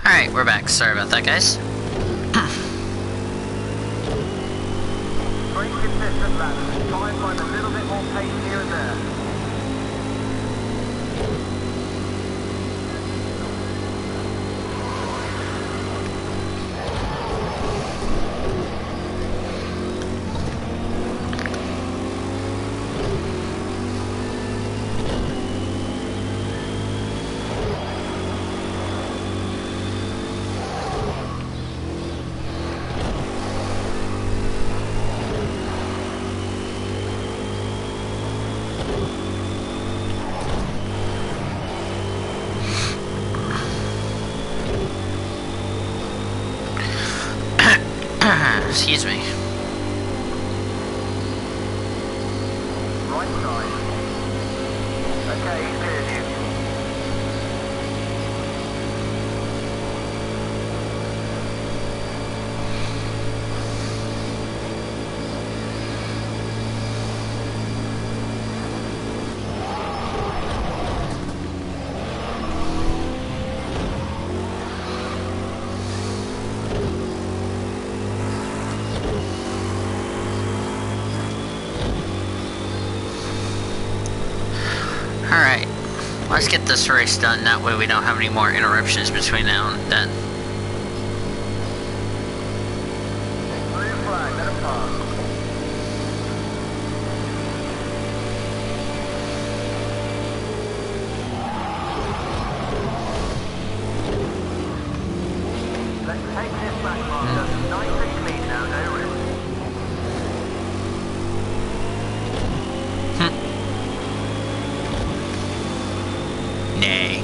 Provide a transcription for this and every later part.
Alright, we're back. Sorry about that, guys. Pretty consistent laps. Try and find a little bit more pace here and there. Excuse me. Right side. Okay, he's cleared you. Alright. Let's get this race done. That way we don't have any more interruptions between now and then. Blue flag, let him pass. Let's take this back, Marco. Nice and clean now, no risk. Nay.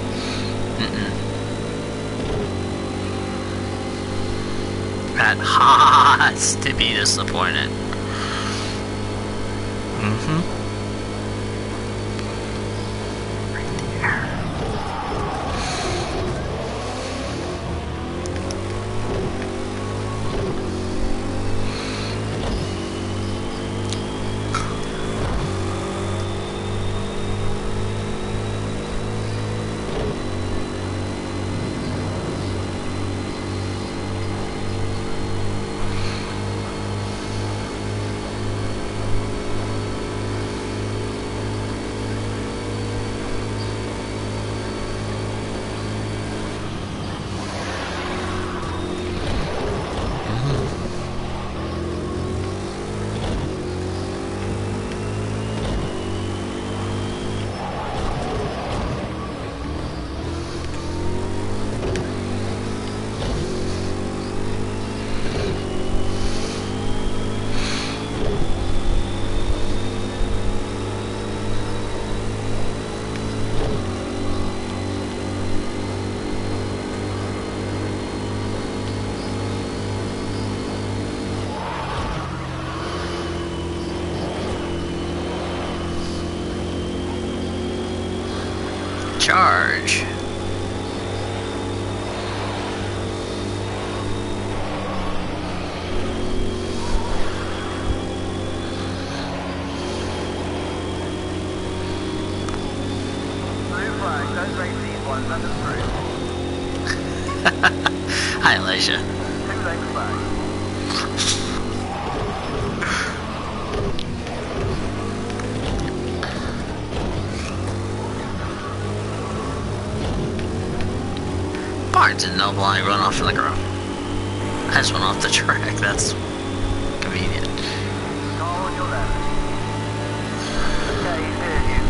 That has to be disappointed. Right there. Charge. Blue flag, don't race these ones, let them through. Hi, Alicia. 2 lengths back. Barnes and Noble, I run off in the ground. I just went off the track. That's convenient. Car on your left. Okay, he's cleared you.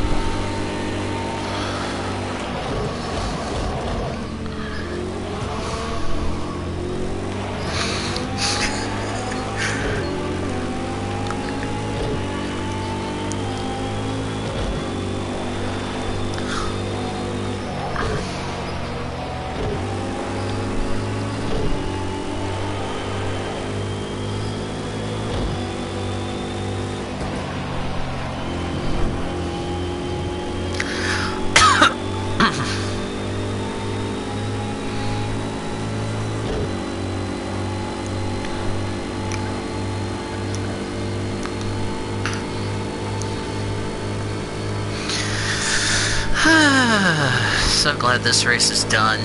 So glad this race is done.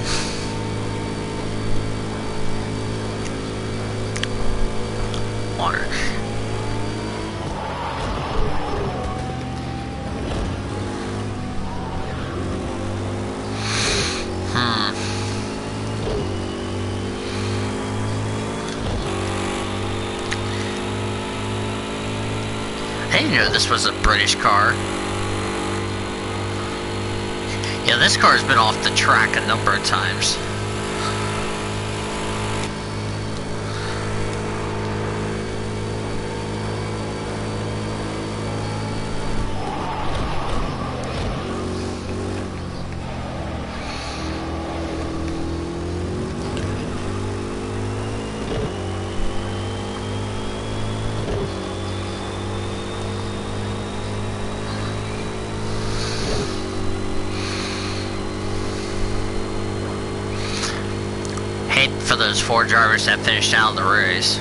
didn't know this was a British car. Yeah, this car's been off the track a number of times. For those 4 drivers that finished out of the race.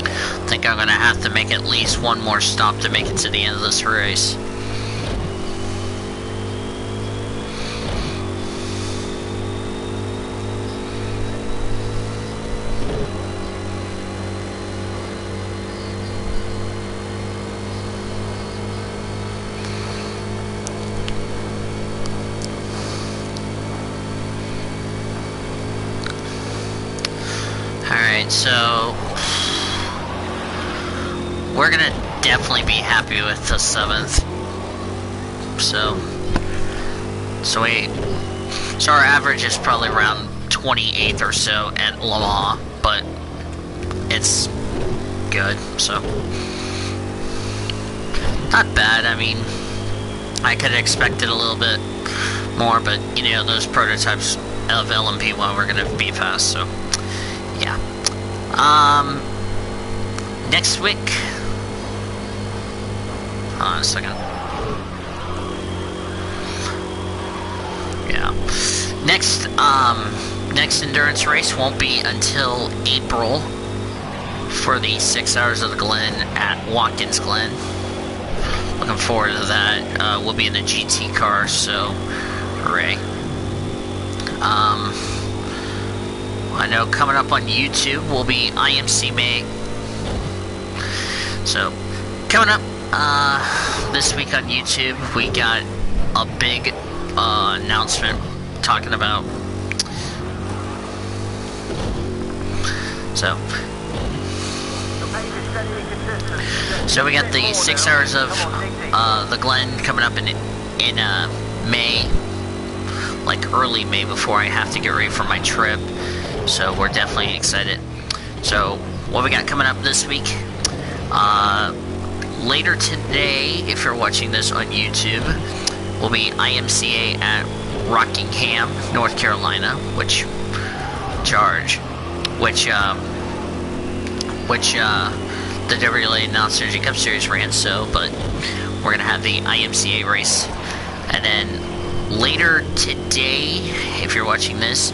I think I'm gonna have to make at least one more stop to make it to the end of this race. Alright, so we're gonna definitely be happy with the 7th. So our average is probably around 28th or so at Le Mans, but it's good, so not bad. I mean, I could have expected a little bit more, but you know, those prototypes of LMP1 were gonna be fast, so yeah. Next week. Hold on a second. Yeah. Next endurance race won't be until April for the 6 Hours of the Glen at Watkins Glen. Looking forward to that. We'll be in a GT car, so hooray. I know coming up on YouTube will be IMC May. So, coming up this week on YouTube, we got a big announcement talking about. So we got the 6 Hours of the Glen coming up in May, like early May, before I have to get ready for my trip. So we're definitely excited. So what we got coming up this week? Later today, if you're watching this on YouTube, will be IMCA at Rockingham, North Carolina, which the WRLA announced Energy Cup Series ran, so, but we're gonna have the IMCA race. And then later today, if you're watching this,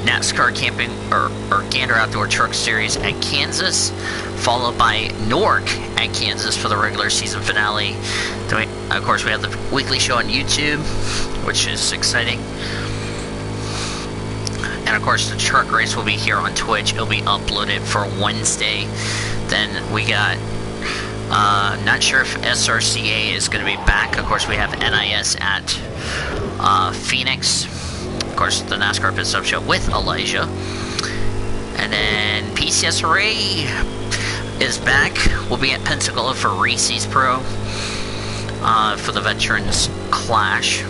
NASCAR Camping or Gander Outdoor Truck Series at Kansas, followed by Newark at Kansas for the regular season finale. Then of course, we have the weekly show on YouTube, which is exciting. And of course, the truck race will be here on Twitch. It'll be uploaded for Wednesday. Then we got, not sure if SRCA is going to be back. Of course, we have NIS at Phoenix. Of course, the NASCAR Pit Stop Show with Elijah. And then PCSRA is back. We'll be at Pensacola for Reese's Pro for the Veterans Clash,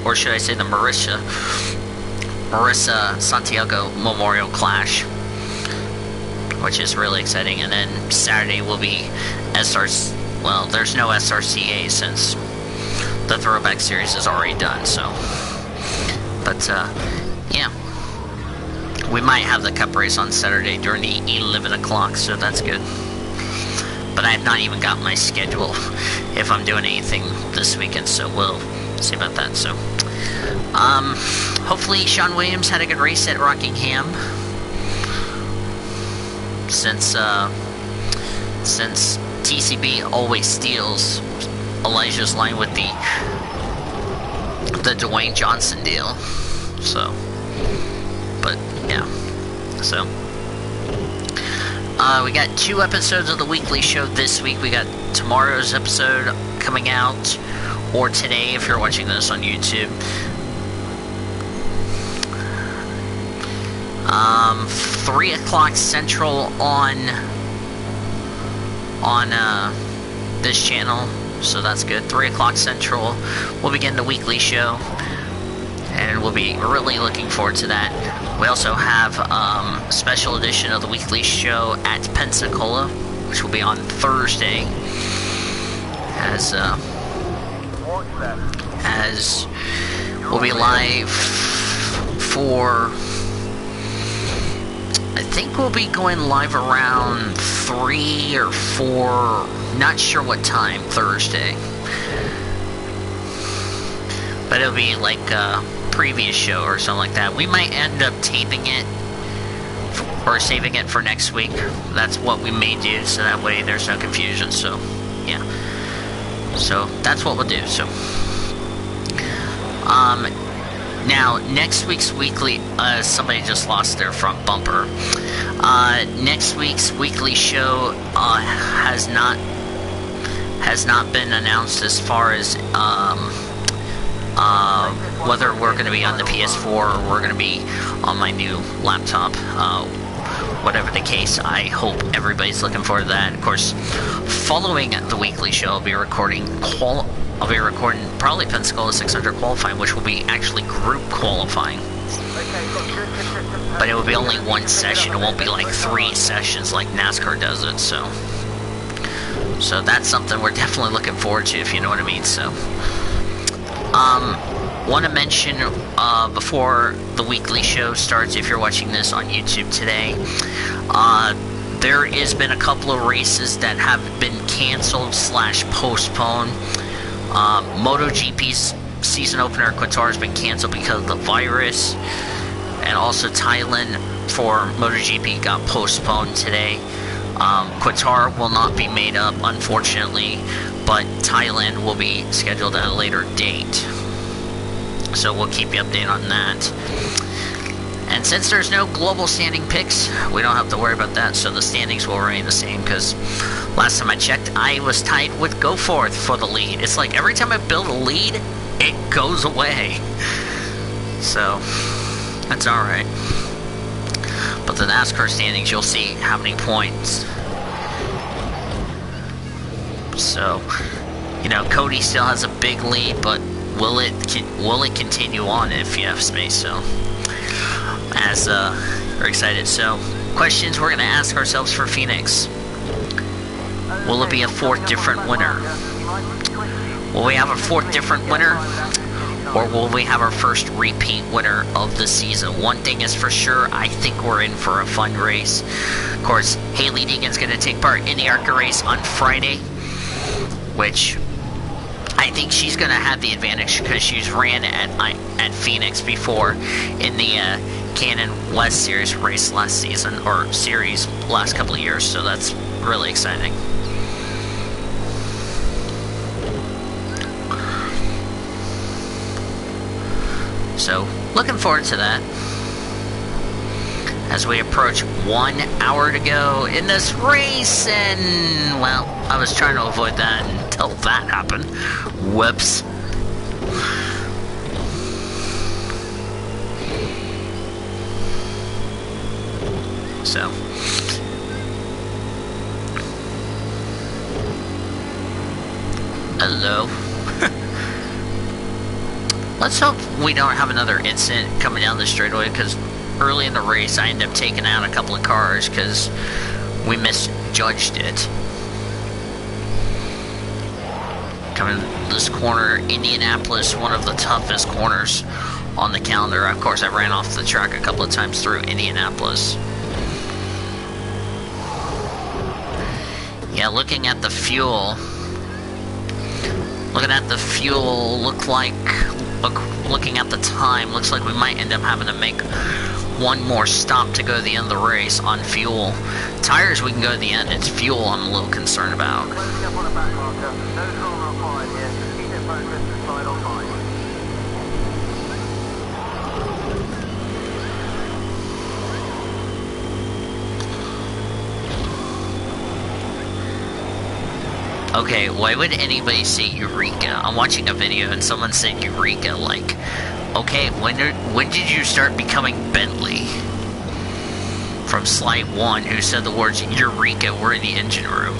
or should I say the Marissa Santiago Memorial Clash, which is really exciting. And then Saturday will be well, there's no SRCA since the Throwback Series is already done, so. But, yeah. We might have the Cup race on Saturday during the 11 o'clock, so that's good. But I have not even got my schedule if I'm doing anything this weekend, so we'll see about that. So, hopefully Sean Williams had a good race at Rockingham. Since TCB always steals Elijah's line with the Dwayne Johnson deal. So, but yeah, so we got 2 episodes of the weekly show this week. We got tomorrow's episode coming out, or today if you're watching this on YouTube. 3 o'clock Central on this channel, so that's good. 3 o'clock Central, we'll begin the weekly show, and we'll be really looking forward to that. We also have a special edition of the weekly show at Pensacola, which will be on Thursday, as we'll be live for, I think we'll be going live around 3 or 4, not sure what time, Thursday. But it'll be like a previous show or something like that. We might end up taping it or saving it for next week. That's what we may do, so that way there's no confusion. So, yeah. So, that's what we'll do. So, now, next week's weekly, somebody just lost their front bumper. Next week's weekly show has not been announced as far as whether we're going to be on the PS4 or we're going to be on my new laptop. Whatever the case, I hope everybody's looking forward to that. Of course, following the weekly show, I'll be recording probably Pensacola 600 qualifying, which will be actually group qualifying. But it will be only one session. It won't be like 3 sessions like NASCAR does it. So that's something we're definitely looking forward to, if you know what I mean. So, want to mention before the weekly show starts, if you're watching this on YouTube today, there has been a couple of races that have been canceled / postponed. MotoGP's season opener Qatar has been canceled because of the virus, and also Thailand for MotoGP got postponed today. Qatar will not be made up, unfortunately, but Thailand will be scheduled at a later date. So we'll keep you updated on that. And since there's no global standing picks, we don't have to worry about that, so the standings will remain the same, because last time I checked, I was tied with Goforth for the lead. It's like every time I build a lead, it goes away. So, that's alright. But the NASCAR standings, you'll see how many points. So, you know, Cody still has a big lead, but will it continue on, if you ask me? So, as we're excited. So, questions we're going to ask ourselves for Phoenix. Will it be a 4th different winner? Will we have a 4th different winner? Or will we have our first repeat winner of the season? One thing is for sure, I think we're in for a fun race. Of course, Hailie Deegan's going to take part in the ARCA race on Friday, which I think she's going to have the advantage because she's ran at Phoenix before in the Canon West Series race last season, or series last couple of years, so that's really exciting. So, looking forward to that. As we approach 1 hour to go in this race, and, well, I was trying to avoid that until that happened. Whoops. So. Hello. Let's hope we don't have another incident coming down the straightaway, because early in the race I ended up taking out a couple of cars because we misjudged it. Coming this corner, Indianapolis, one of the toughest corners on the calendar. Of course, I ran off the track a couple of times through Indianapolis. Yeah, looking at the fuel, looking at the time, looks like we might end up having to make one more stop to go to the end of the race on fuel. Tires, we can go to the end. It's fuel I'm a little concerned about. Okay, why would anybody say Eureka? I'm watching a video and someone said Eureka, like, okay, when did you start becoming Bentley? from Slight One, who said the words "Eureka, we're in the engine room."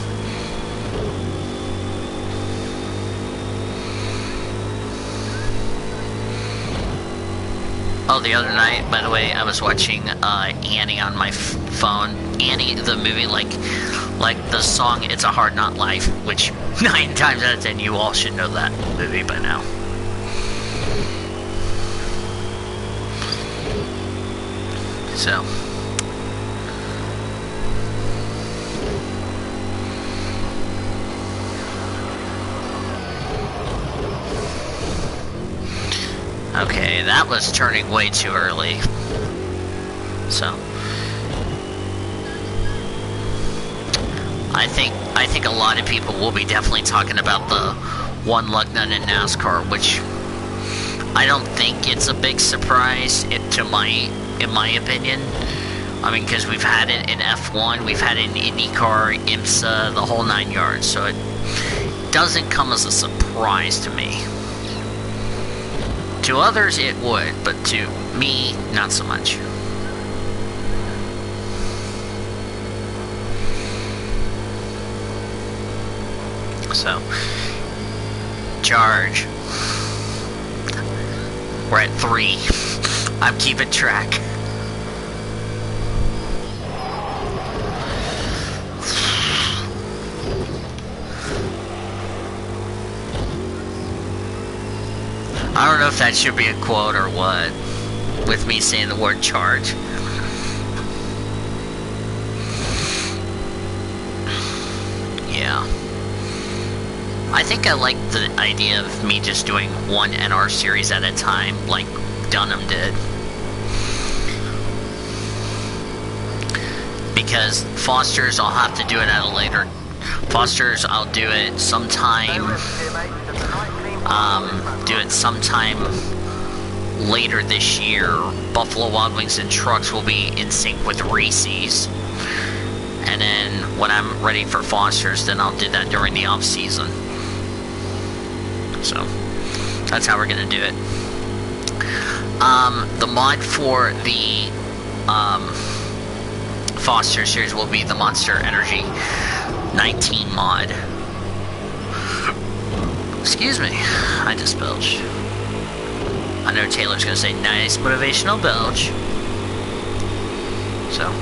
Oh, the other night, by the way, I was watching Annie on my phone. Annie, the movie, like the song "It's a Hard Knock Life," which 9 times out of 10 you all should know that movie by now. So. Okay, that was turning way too early. So. I think a lot of people will be definitely talking about the one luck none in NASCAR, which I don't think it's a big surprise in my opinion. I mean, because we've had it in F1, we've had it in IndyCar, IMSA, the whole 9 yards, so it doesn't come as a surprise to me. To others it would, but to me, not so much. So, charge. We're at 3. I'm keeping track. I don't know if that should be a quote or what, with me saying the word charge. Yeah. I think I like the idea of me just doing one NR series at a time, like Dunham did. Because Foster's, I'll have to do it at a later... Foster's, I'll do it sometime... later this year. Buffalo Wild Wings and Trucks will be in sync with Reese's. And then when I'm ready for Foster's, then I'll do that during the off season. So that's how we're gonna do it. The mod for the Foster series will be the Monster Energy 19 mod. Excuse me, I just belched. I know Taylor's gonna say nice motivational belch. So.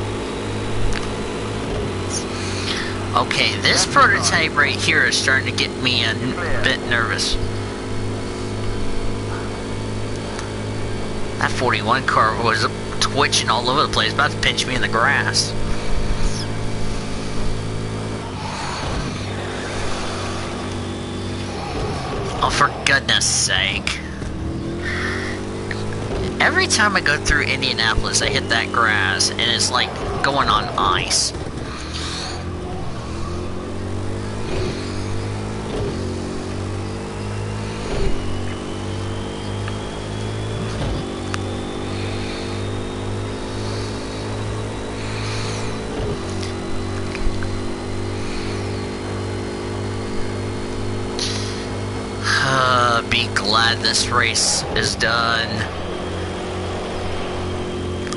Okay, this prototype right here is starting to get me a bit nervous. That 41 car was twitching all over the place, about to pinch me in the grass. Oh, for goodness sake. Every time I go through Indianapolis, I hit that grass, and it's like going on ice. Be glad this race is done.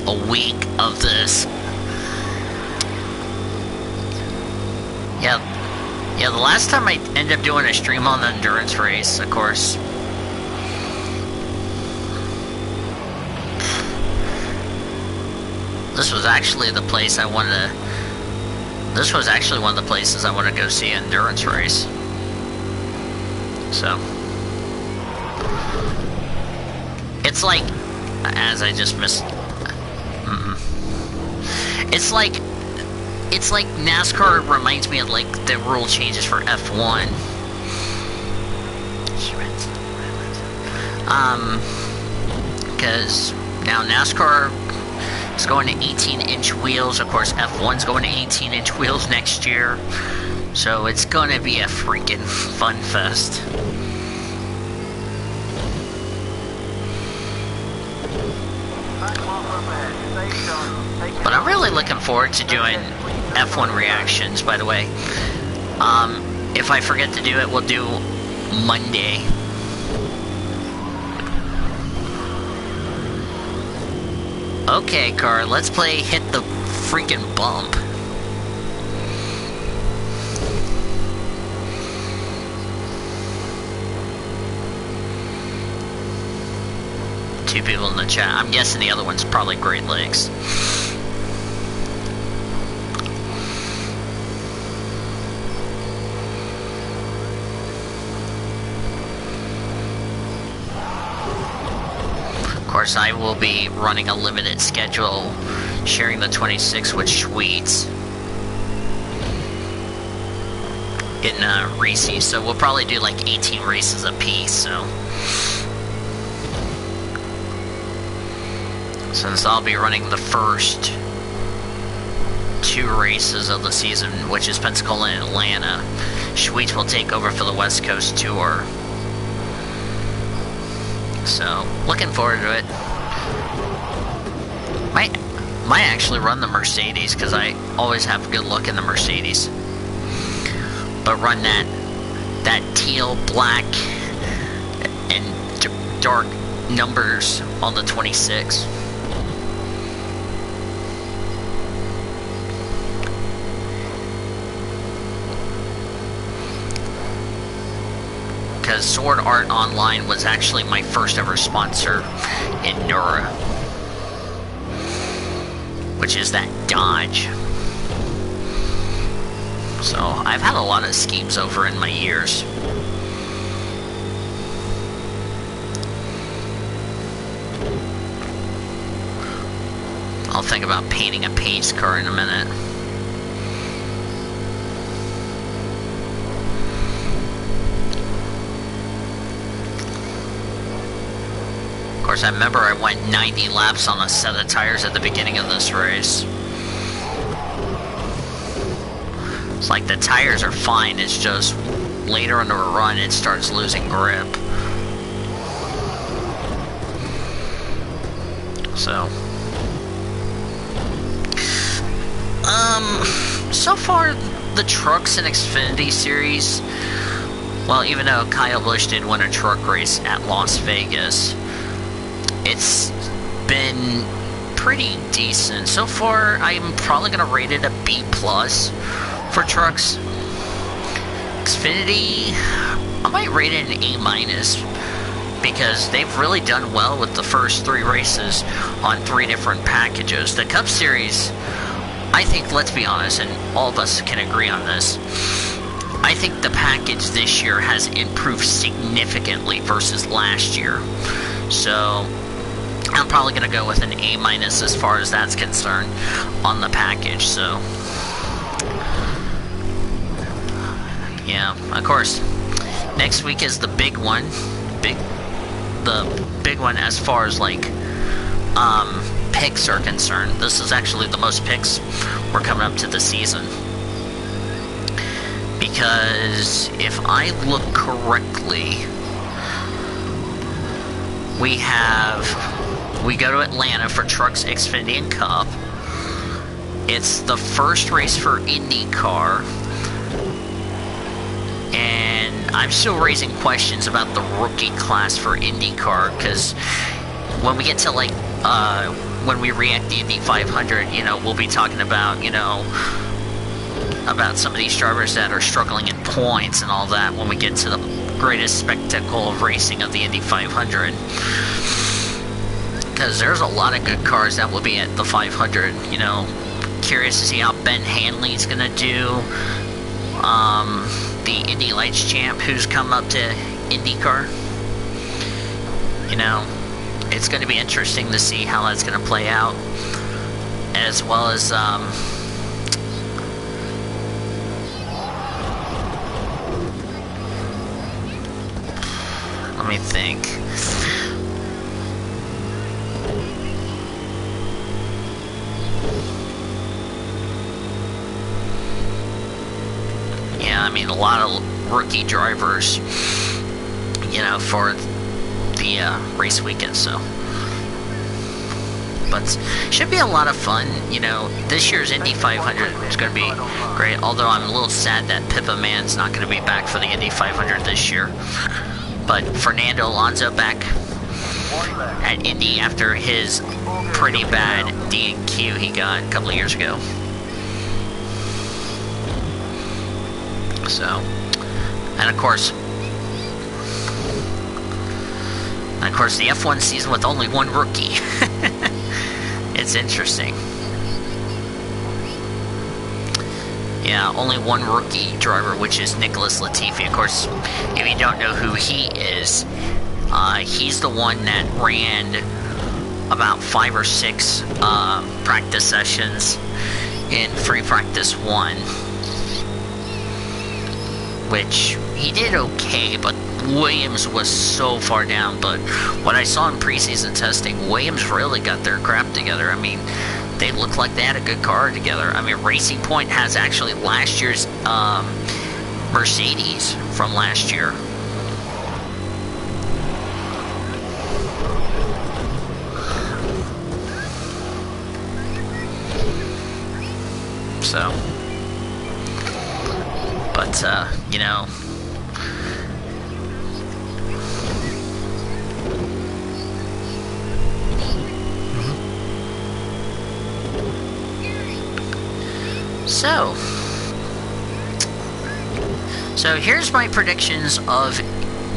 A week of this. Yeah, the last time I ended up doing a stream on the endurance race, of course. This was actually the place I wanted to... This was actually one of the places I wanted to go see an endurance race. So... It's like... As I just missed... It's like NASCAR reminds me of like the rule changes for F1. Because now NASCAR is going to 18-inch wheels. Of course, F1's going to 18-inch wheels next year. So it's going to be a freaking fun fest. But I'm really looking forward to doing F1 reactions, by the way. If I forget to do it, we'll do Monday. Okay, car, let's play Hit the freaking bump. Two people in the chat. I'm guessing the other one's probably Great Lakes. Of course, I will be running a limited schedule, sharing the 26 with Schweetz in Reese. So we'll probably do like 18 races a piece. So. Since I'll be running the first 2 races of the season, which is Pensacola and Atlanta, Schweetz will take over for the West Coast Tour. So, looking forward to it. Might actually run the Mercedes, because I always have good luck in the Mercedes. But run that teal, black, and dark numbers on the 26. Because Sword Art Online was actually my first ever sponsor in Nura, which is that Dodge. So I've had a lot of schemes over in my years. I'll think about painting a pace car in a minute. Of course, I remember I went 90 laps on a set of tires at the beginning of this race. It's like the tires are fine, it's just later in the run it starts losing grip. So. So far, the trucks in Xfinity Series, well, even though Kyle Busch did win a truck race at Las Vegas, it's been pretty decent. So far, I'm probably going to rate it a B+ for trucks. Xfinity, I might rate it an A- because they've really done well with the first 3 races on 3 different packages. The Cup Series, I think, let's be honest, and all of us can agree on this, I think the package this year has improved significantly versus last year. So I'm probably going to go with an A- as far as that's concerned on the package. So yeah, of course, next week is the big one. The big one as far as like picks are concerned. This is actually the most picks we're coming up to the season. Because if I look correctly, we go to Atlanta for Trucks, Xfinity, and Cup. It's the first race for IndyCar. And I'm still raising questions about the rookie class for IndyCar, because when we get to like, when we react the Indy 500, you know, we'll be talking about, you know, about some of these drivers that are struggling in points and all that when we get to the greatest spectacle of racing of the Indy 500. Because there's a lot of good cars that will be at the 500, you know. Curious to see how Ben Hanley's going to do. The Indy Lights champ who's come up to IndyCar. You know, it's going to be interesting to see how that's going to play out. As well as, let me think. Yeah, I mean, a lot of rookie drivers, you know, for the race weekend, so. But should be a lot of fun, you know. This year's Indy 500 is going to be great, although I'm a little sad that Pippa Mann's not going to be back for the Indy 500 this year. But Fernando Alonso back at Indy after his pretty bad DNQ he got a couple of years ago. So, and of course, the F1 season with only one rookie. It's interesting. Yeah, only one rookie driver, which is Nicholas Latifi. Of course, if you don't know who he is, he's the one that ran about 5 or 6 practice sessions in Free Practice 1. Which, he did okay, but Williams was so far down. But what I saw in preseason testing, Williams really got their crap together. I mean, they looked like they had a good car together. I mean, Racing Point has actually last year's Mercedes from last year. So, but, you know, So here's my predictions of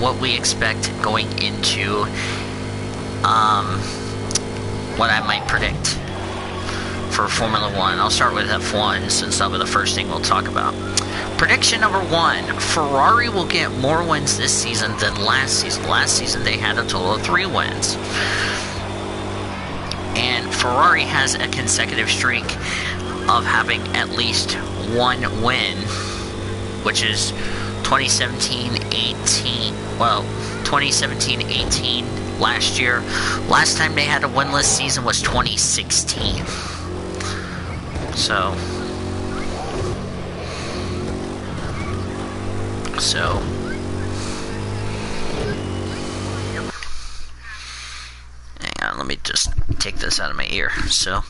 what we expect going into, what I might predict for Formula 1. I'll start with F1 since that'll be the first thing we'll talk about. Prediction number 1, Ferrari will get more wins this season than last season. Last season they had a total of 3 wins. And Ferrari has a consecutive streak of having at least 1 win, which is 2017-18. Well, 2017-18 last year. Last time they had a winless season was 2016. So hang on, let me just take this out of my ear. So,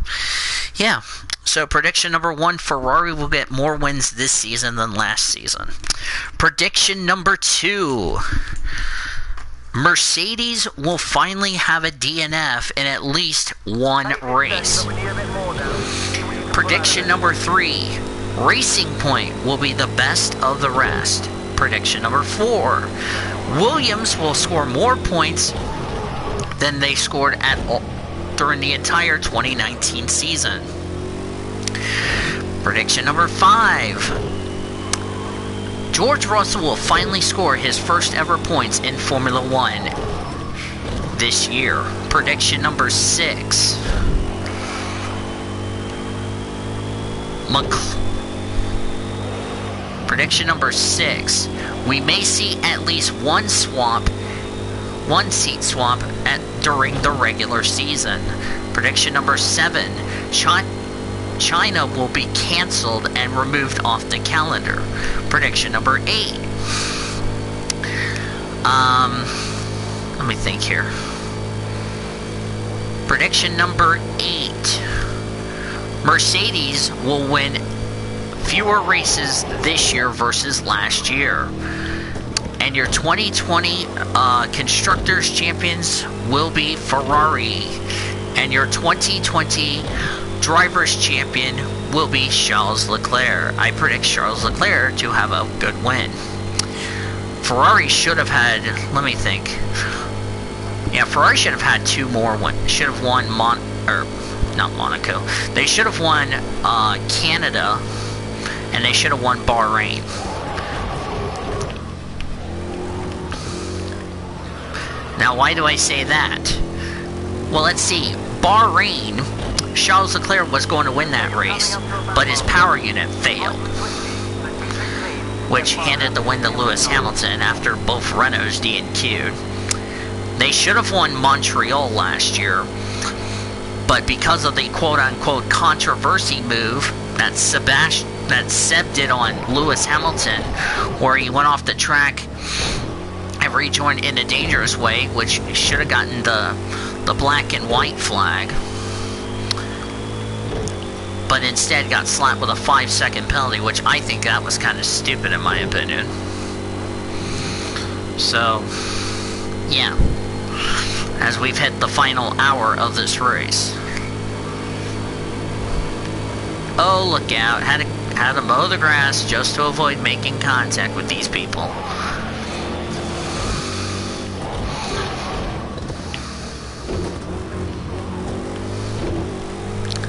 yeah. So, prediction number 1, Ferrari will get more wins this season than last season. Prediction number 2, Mercedes will finally have a DNF in at least one race. Prediction number 3, Racing Point will be the best of the rest. Prediction number 4, Williams will score more points than they scored during the entire 2019 season. Prediction number 5, George Russell will finally score his first ever points in Formula 1 this year. Prediction number 6, Prediction number 6, we may see at least one seat swap during the regular season. Prediction number 7, China will be cancelled and removed off the calendar. Prediction number 8. Let me think here. Prediction number 8. Mercedes will win fewer races this year versus last year. And your 2020 Constructors Champions will be Ferrari. And your 2020 Drivers' Champion will be Charles Leclerc. I predict Charles Leclerc to have a good win. Ferrari should have had, let me think. Yeah, Ferrari should have had 2 more wins. Should have won not Monaco. They should have won Canada, and they should have won Bahrain. Now, why do I say that? Well, let's see. Bahrain, Charles Leclerc was going to win that race, but his power unit failed, which handed the win to Lewis Hamilton after both Renaults DNQ'd. They should have won Montreal last year, but because of the quote-unquote controversy move that Seb did on Lewis Hamilton, where he went off the track and rejoined in a dangerous way, which should have gotten the black and white flag, but instead got slapped with a 5-second penalty, which I think that was kind of stupid in my opinion. So, yeah, as we've hit the final hour of this race. Oh, look out. Had to mow the grass just to avoid making contact with these people.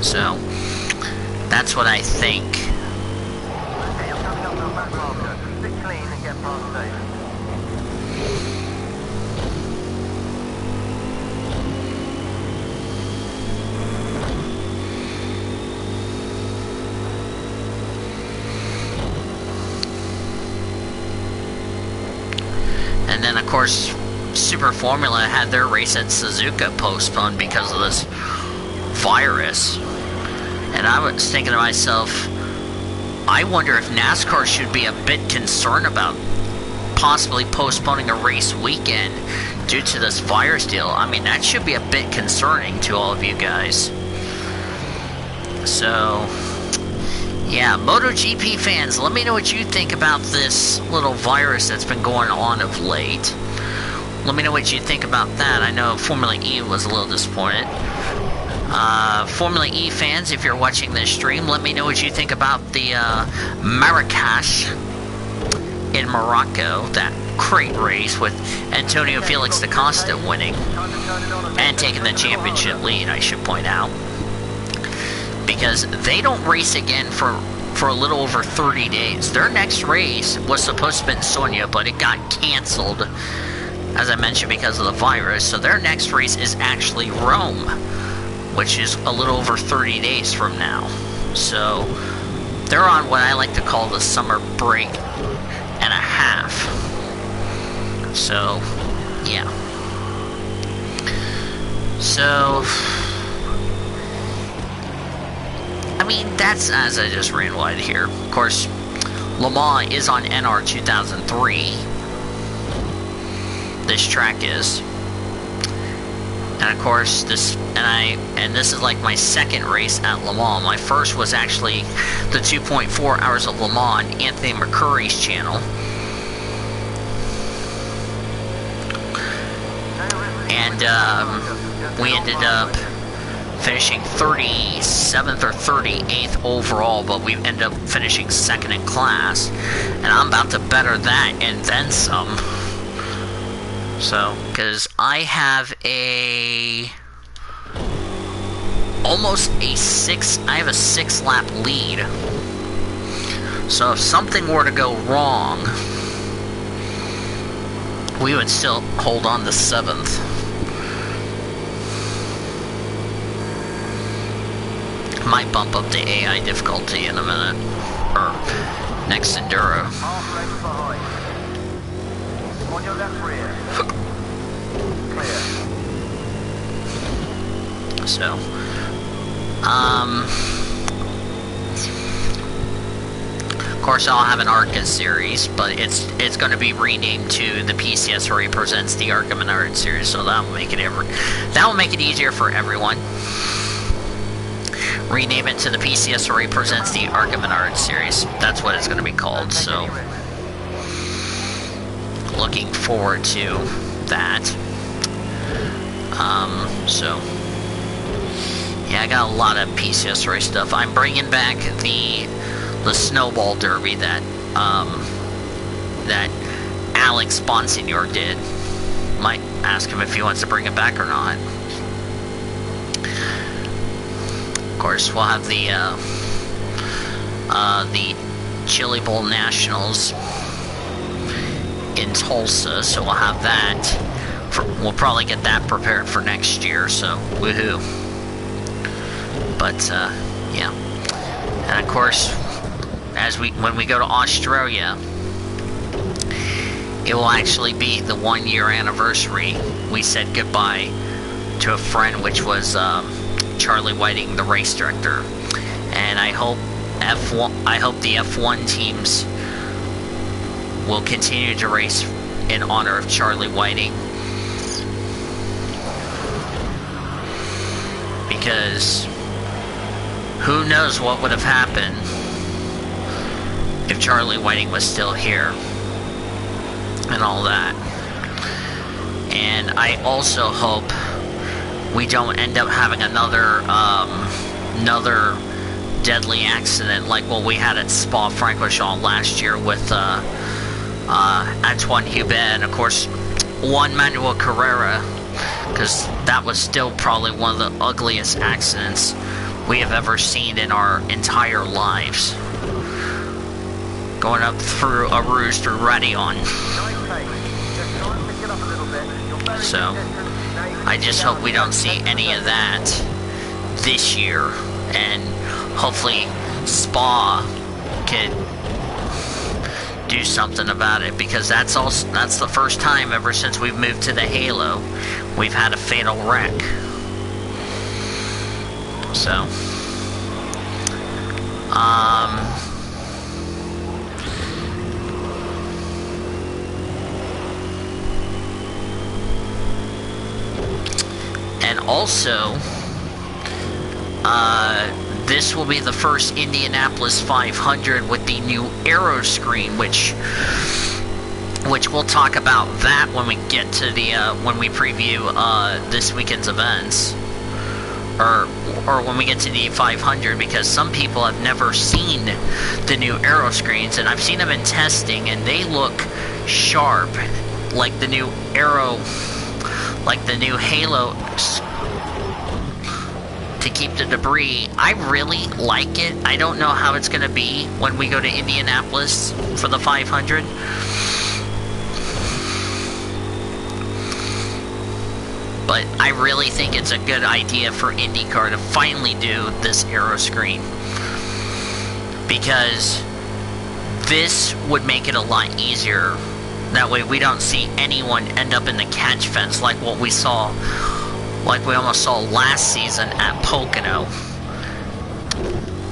So, that's what I think. Okay, you're coming up to the back marker. Just stick clean and get past safe. And then, of course, Super Formula had their race at Suzuka postponed because of this virus. And I was thinking to myself, I wonder if NASCAR should be a bit concerned about possibly postponing a race weekend due to this virus deal. I mean, that should be a bit concerning to all of you guys. So, yeah, MotoGP fans, let me know what you think about this little virus that's been going on of late. Let me know what you think about that. I know Formula E was a little disappointed. Formula E fans, if you're watching this stream, let me know what you think about the Marrakesh in Morocco, that great race with Antonio Felix da Costa winning and taking the championship lead, I should point out. Because they don't race again for a little over 30 days. Their next race was supposed to be in Sonia, but it got canceled, as I mentioned, because of the virus. So their next race is actually Rome, which is a little over 30 days from now. So they're on what I like to call the summer break and a half. So, yeah. So, I mean, that's as I just ran wide here. Of course, Le Mans is on NR 2003. This track is. And of course, this is like my second race at Le Mans. My first was actually the 2.4 Hours of Le Mans on Anthony McCurry's channel. And we ended up finishing 37th or 38th overall, but we ended up finishing second in class. And I'm about to better that and then some. So, because I have I have a 6-lap lead. So if something were to go wrong, we would still hold on to 7th. Might bump up the AI difficulty in a minute. Or next Enduro. On your left rear. Clear. So, of course I'll have an ARCA series, but it's going to be renamed to the PCSRA Presents the ARCA Menard series, so that will make it easier for everyone. Rename it to the PCSRA Presents the ARCA Menard series. That's what it's going to be called, so looking forward to that. So yeah, I got a lot of PCSRA stuff. I'm bringing back the Snowball Derby that that Alex Bonsignor did. Might ask him if he wants to bring it back or not. Of course, we'll have the Chili Bowl Nationals in Tulsa, so we'll have that. We'll probably get that prepared for next year, so woohoo. But yeah, and of course, when we go to Australia, it will actually be the 1-year anniversary. We said goodbye to a friend, which was Charlie Whiting, the race director, and I hope the F1 teams will continue to race in honor of Charlie Whiting, because who knows what would have happened if Charlie Whiting was still here and all that. And I also hope we don't end up having another deadly accident like what we had at Spa-Francorchamps last year with Antoine Hubert and, of course, Juan Manuel Carrera, because that was still probably one of the ugliest accidents we have ever seen in our entire lives. Going up through a ruse through Raidillon. So, I just hope we don't see any of that this year, and hopefully Spa can do something about it, because that's the first time ever since we've moved to the Halo we've had a fatal wreck. So, and also, this will be the first Indianapolis 500 with the new aero screen, which we'll talk about that when we get to the when we preview this weekend's events, or when we get to the 500, because some people have never seen the new aero screens, and I've seen them in testing, and they look sharp, like the new aero, like the new Halo. To keep the debris. I really like it. I don't know how it's going to be when we go to Indianapolis for the 500. But I really think it's a good idea for IndyCar to finally do this aero screen, because this would make it a lot easier. That way we don't see anyone end up in the catch fence like what we saw, like we almost saw last season at Pocono,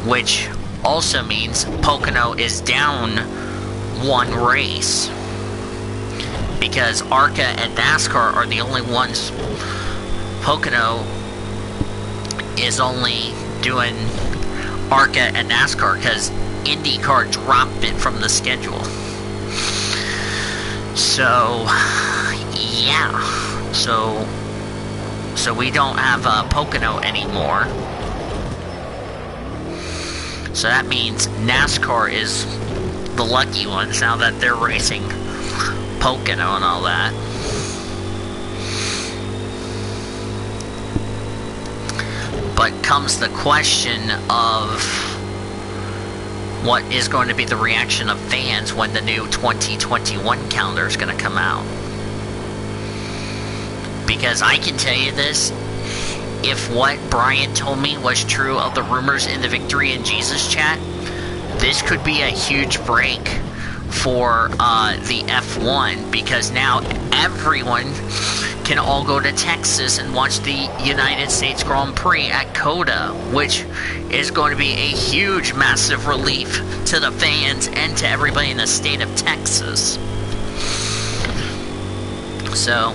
which also means Pocono is down one race, because ARCA and NASCAR are the only ones. Pocono is only doing ARCA and NASCAR because IndyCar dropped it from the schedule. So, yeah. So we don't have Pocono anymore. So that means NASCAR is the lucky ones now that they're racing Pocono and all that. But comes the question of what is going to be the reaction of fans when the new 2021 calendar is going to come out. Because I can tell you this, if what Brian told me was true of the rumors in the Victory in Jesus chat, this could be a huge break for the F1, because now everyone can all go to Texas and watch the United States Grand Prix at COTA, which is going to be a huge, massive relief to the fans and to everybody in the state of Texas. So,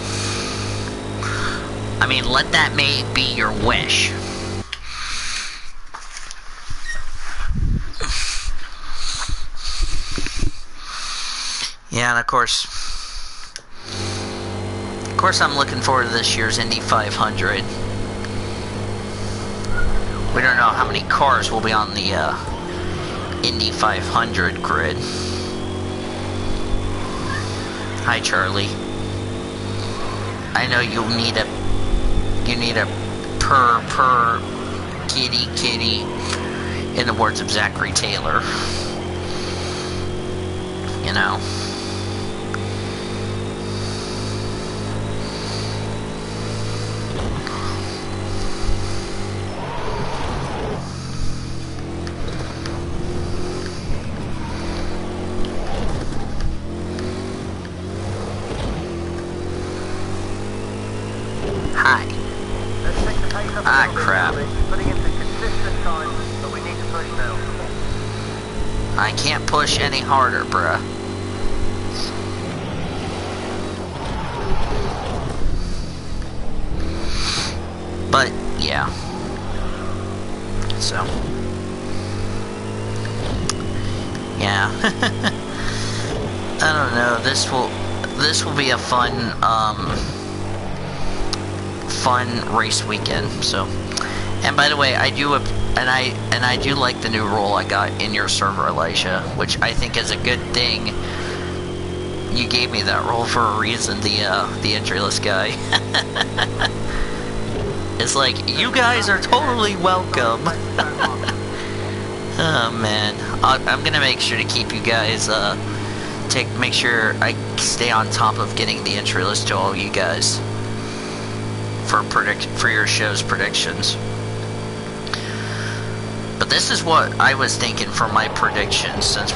I mean, let that may be your wish. Yeah, and of course I'm looking forward to this year's Indy 500. We don't know how many cars will be on the Indy 500 grid. Hi, Charlie. I know you need a purr kitty in the words of Zachary Taylor. You know. Hi. Let's take the pace up a little bit, crap. putting in some consistent time, but we need to push now. I can't push any harder, bruh. But, yeah. So. Yeah. I don't know, this will be a fun race weekend. So, and by the way, I do and I do like the new role I got in your server, Elisha, which I think is a good thing. You gave me that role for a reason, the entryless guy. It's like, you guys are totally welcome. Oh man, I'm gonna make sure to keep you guys, make sure I stay on top of getting the entry list to all you guys for your show's predictions. But this is what I was thinking for my predictions, since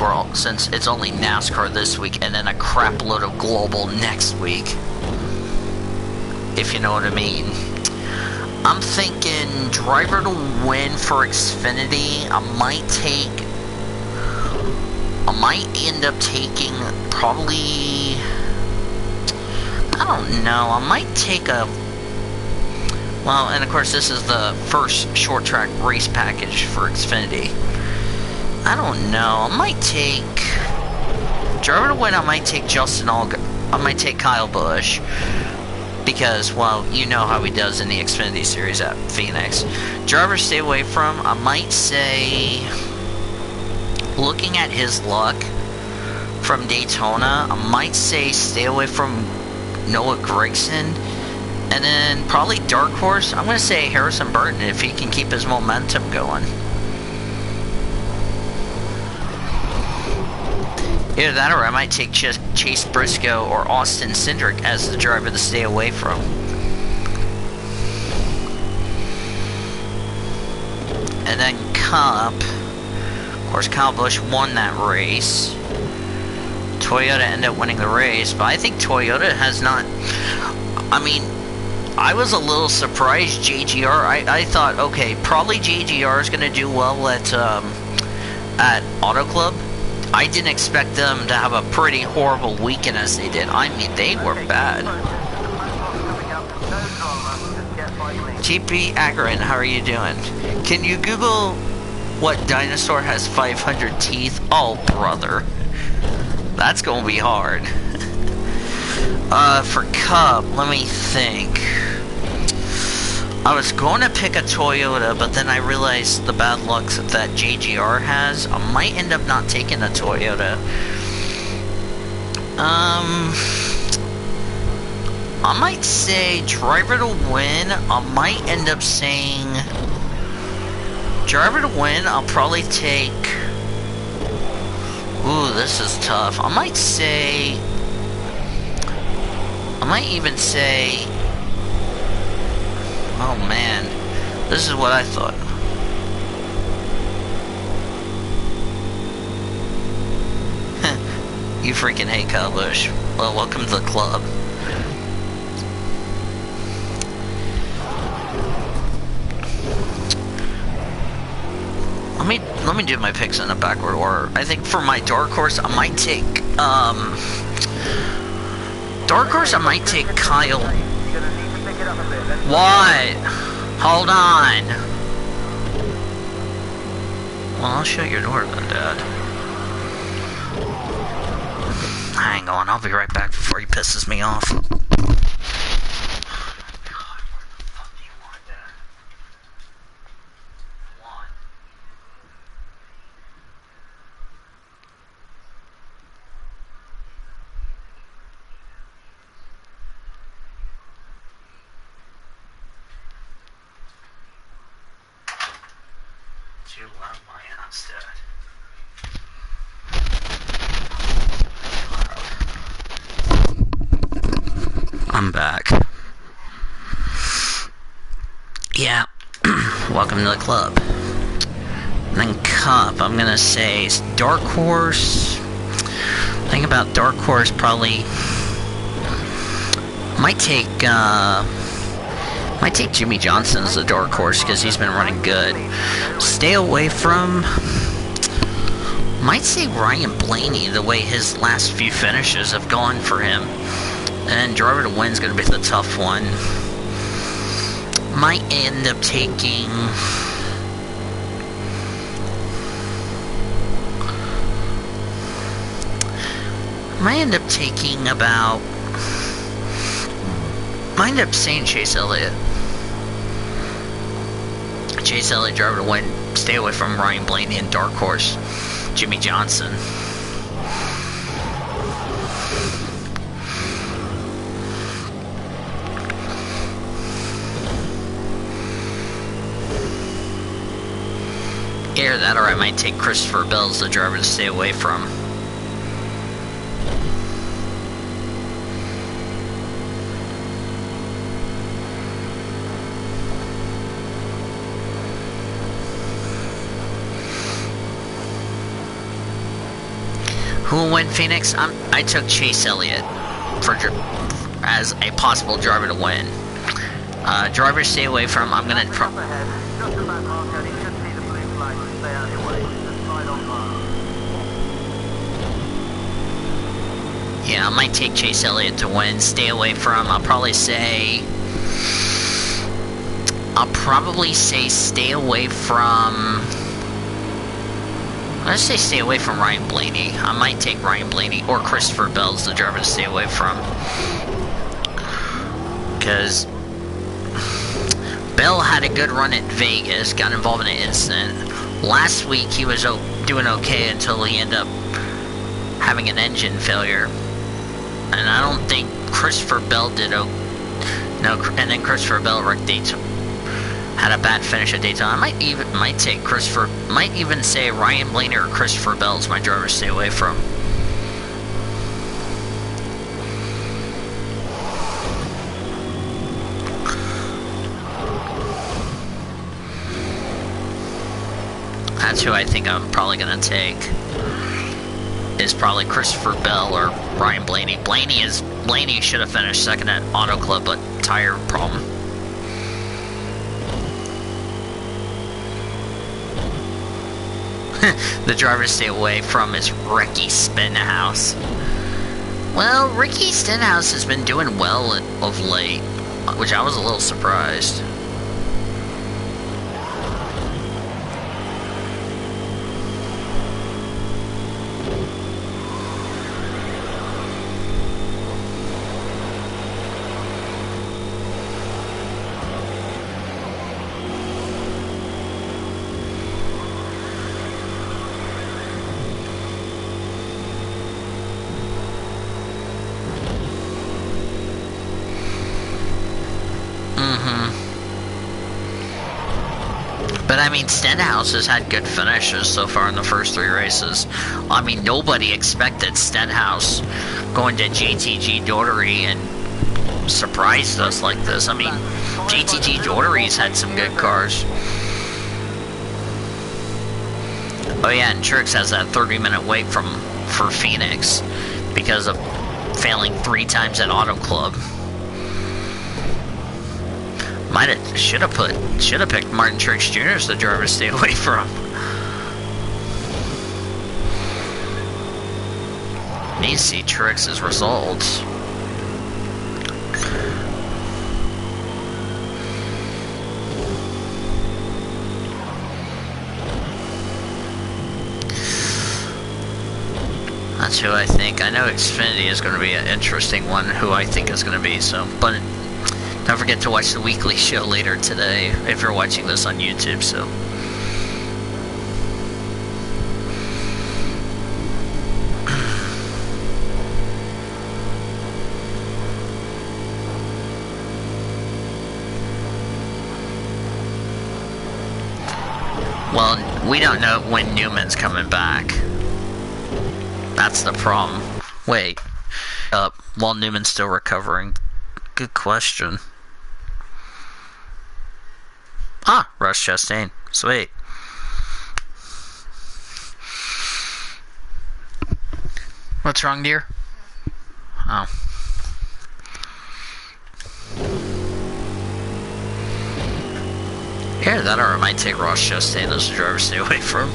it's only NASCAR this week and then a crap load of global next week, if you know what I mean. I'm thinking driver to win for Xfinity. I might end up taking probably, I don't know, I might take a, well, and of course this is the first short track race package for Xfinity. I don't know, I might take, driver to win, I might take Justin Allgaier, I might take Kyle Busch. Because, well, you know how he does in the Xfinity Series at Phoenix. Driver stay away from, I might say, looking at his luck from Daytona, I might say stay away from Noah Gragson. And then probably dark horse, I'm going to say Harrison Burton if he can keep his momentum going. Either that or I might take Chase Briscoe or Austin Cindric as the driver to stay away from. And then Cup. Of course, Kyle Busch won that race. Toyota ended up winning the race, but I think Toyota has not... I mean, I was a little surprised JGR. I thought, okay, probably JGR is going to do well at Auto Club. I didn't expect them to have a pretty horrible weekend as they did. I mean, they were bad. GP Akron, how are you doing? Can you Google what dinosaur has 500 teeth? Oh, brother. That's gonna be hard. For Cup, let me think. I was going to pick a Toyota, but then I realized the bad luck that JGR has. I might end up not taking a Toyota. I might say driver to win. I might end up saying driver to win. I'll probably take... Ooh, this is tough. I might say... I might even say... Oh man, this is what I thought. You freaking hate Kyle Busch. Well, welcome to the club. Let me do my picks in a backward order. I think for my dark horse, I might take dark horse. I might take Kyle. What? Hold on. Well, I'll shut your door then, Dad. Hang on, I'll be right back before he pisses me off. You love my ass, Dad. I'm back. Yeah. Welcome to the club. And then Cup, I'm gonna say Dark Horse. Think about Dark Horse, probably might take Jimmy Johnson as the dark horse because he's been running good. Stay away from... Might say Ryan Blaney, the way his last few finishes have gone for him. And driver to win is going to be the tough one. Might end up taking... Might end up taking about... Might end up saying Chase Elliott. Chase Elliott driver to win. Stay away from Ryan Blaney and Dark Horse Jimmy Johnson. Either that, or I might take Christopher Bell as the driver to stay away from. Who will win Phoenix? I took Chase Elliott as a possible driver to win. Driver stay away from. I'm gonna. Up ahead, just about half, you should see the blue flag. Stay out of your way. Just slide on by. Yeah, I might take Chase Elliott to win. Stay away from. I'll probably say stay away from. Let's say stay away from Ryan Blaney. I might take Ryan Blaney or Christopher Bell as the driver to stay away from. Because Bell had a good run at Vegas, got involved in an incident. Last week he was doing okay until he ended up having an engine failure. And I don't think Christopher Bell did no, and then Christopher Bell wrecked Daytona. Had a bad finish at Daytona. I might even say Ryan Blaney or Christopher Bell is my driver to stay away from. That's who I think I'm probably gonna take. Is probably Christopher Bell or Ryan Blaney. Blaney should have finished second at Auto Club, but tire problem. The driver to stay away from is Ricky Stenhouse. Well, Ricky Stenhouse has been doing well of late, which I was a little surprised. But I mean, Stenhouse has had good finishes so far in the first 3 races. I mean, nobody expected Stenhouse going to JTG Daugherty and surprised us like this. I mean, JTG Daugherty's had some good cars. Oh yeah, and Truex has that 30-minute wait for Phoenix because of failing 3 times at Auto Club. Should have picked Martin Truex Jr. as the driver to stay away from. Need to see Truex's results. That's who I think. I know Xfinity is going to be an interesting one, who I think is going to be, so, but don't forget to watch the weekly show later today, if you're watching this on YouTube, so. Well, we don't know when Newman's coming back. That's the problem. Wait. While Newman's still recovering. Good question. Ah, Ross Chastain. Sweet. What's wrong, dear? Oh. Yeah, that or I might take Ross Chastain as the driver to stay away from.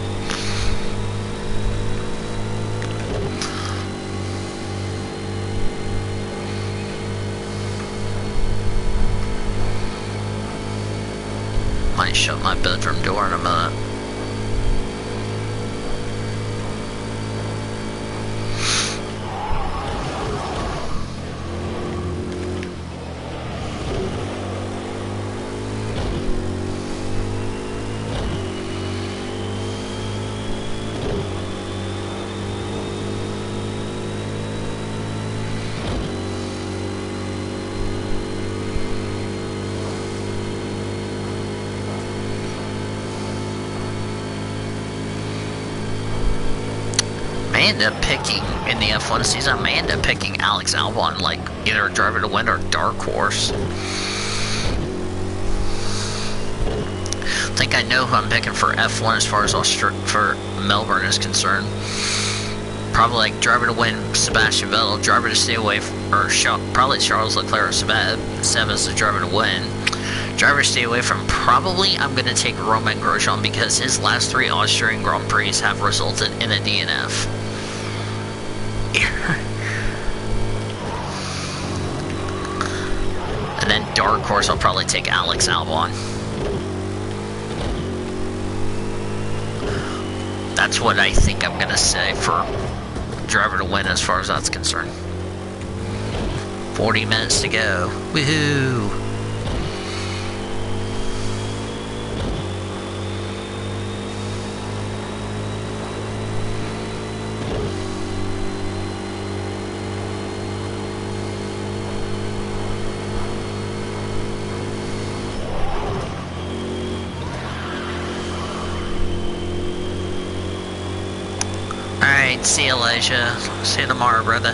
Might shut my bedroom door in a minute. may end up picking, in the F1 season, I may end up picking Alex Albon, like, either Driver to Win or Dark Horse. I think I know who I'm picking for F1 as far as for Melbourne is concerned. Probably like Driver to Win, Sebastian Vettel. Driver to stay away, probably Charles Leclerc or Seb as the Driver to Win. Driver to stay away from, probably I'm going to take Romain Grosjean because his last 3 Austrian Grand Prix have resulted in a DNF. And then Dark Horse, I'll probably take Alex Albon. That's what I think I'm going to say for Driver to Win as far as that's concerned. 40 minutes to go. Woohoo! Alright, see you, Elijah. See you tomorrow, brother.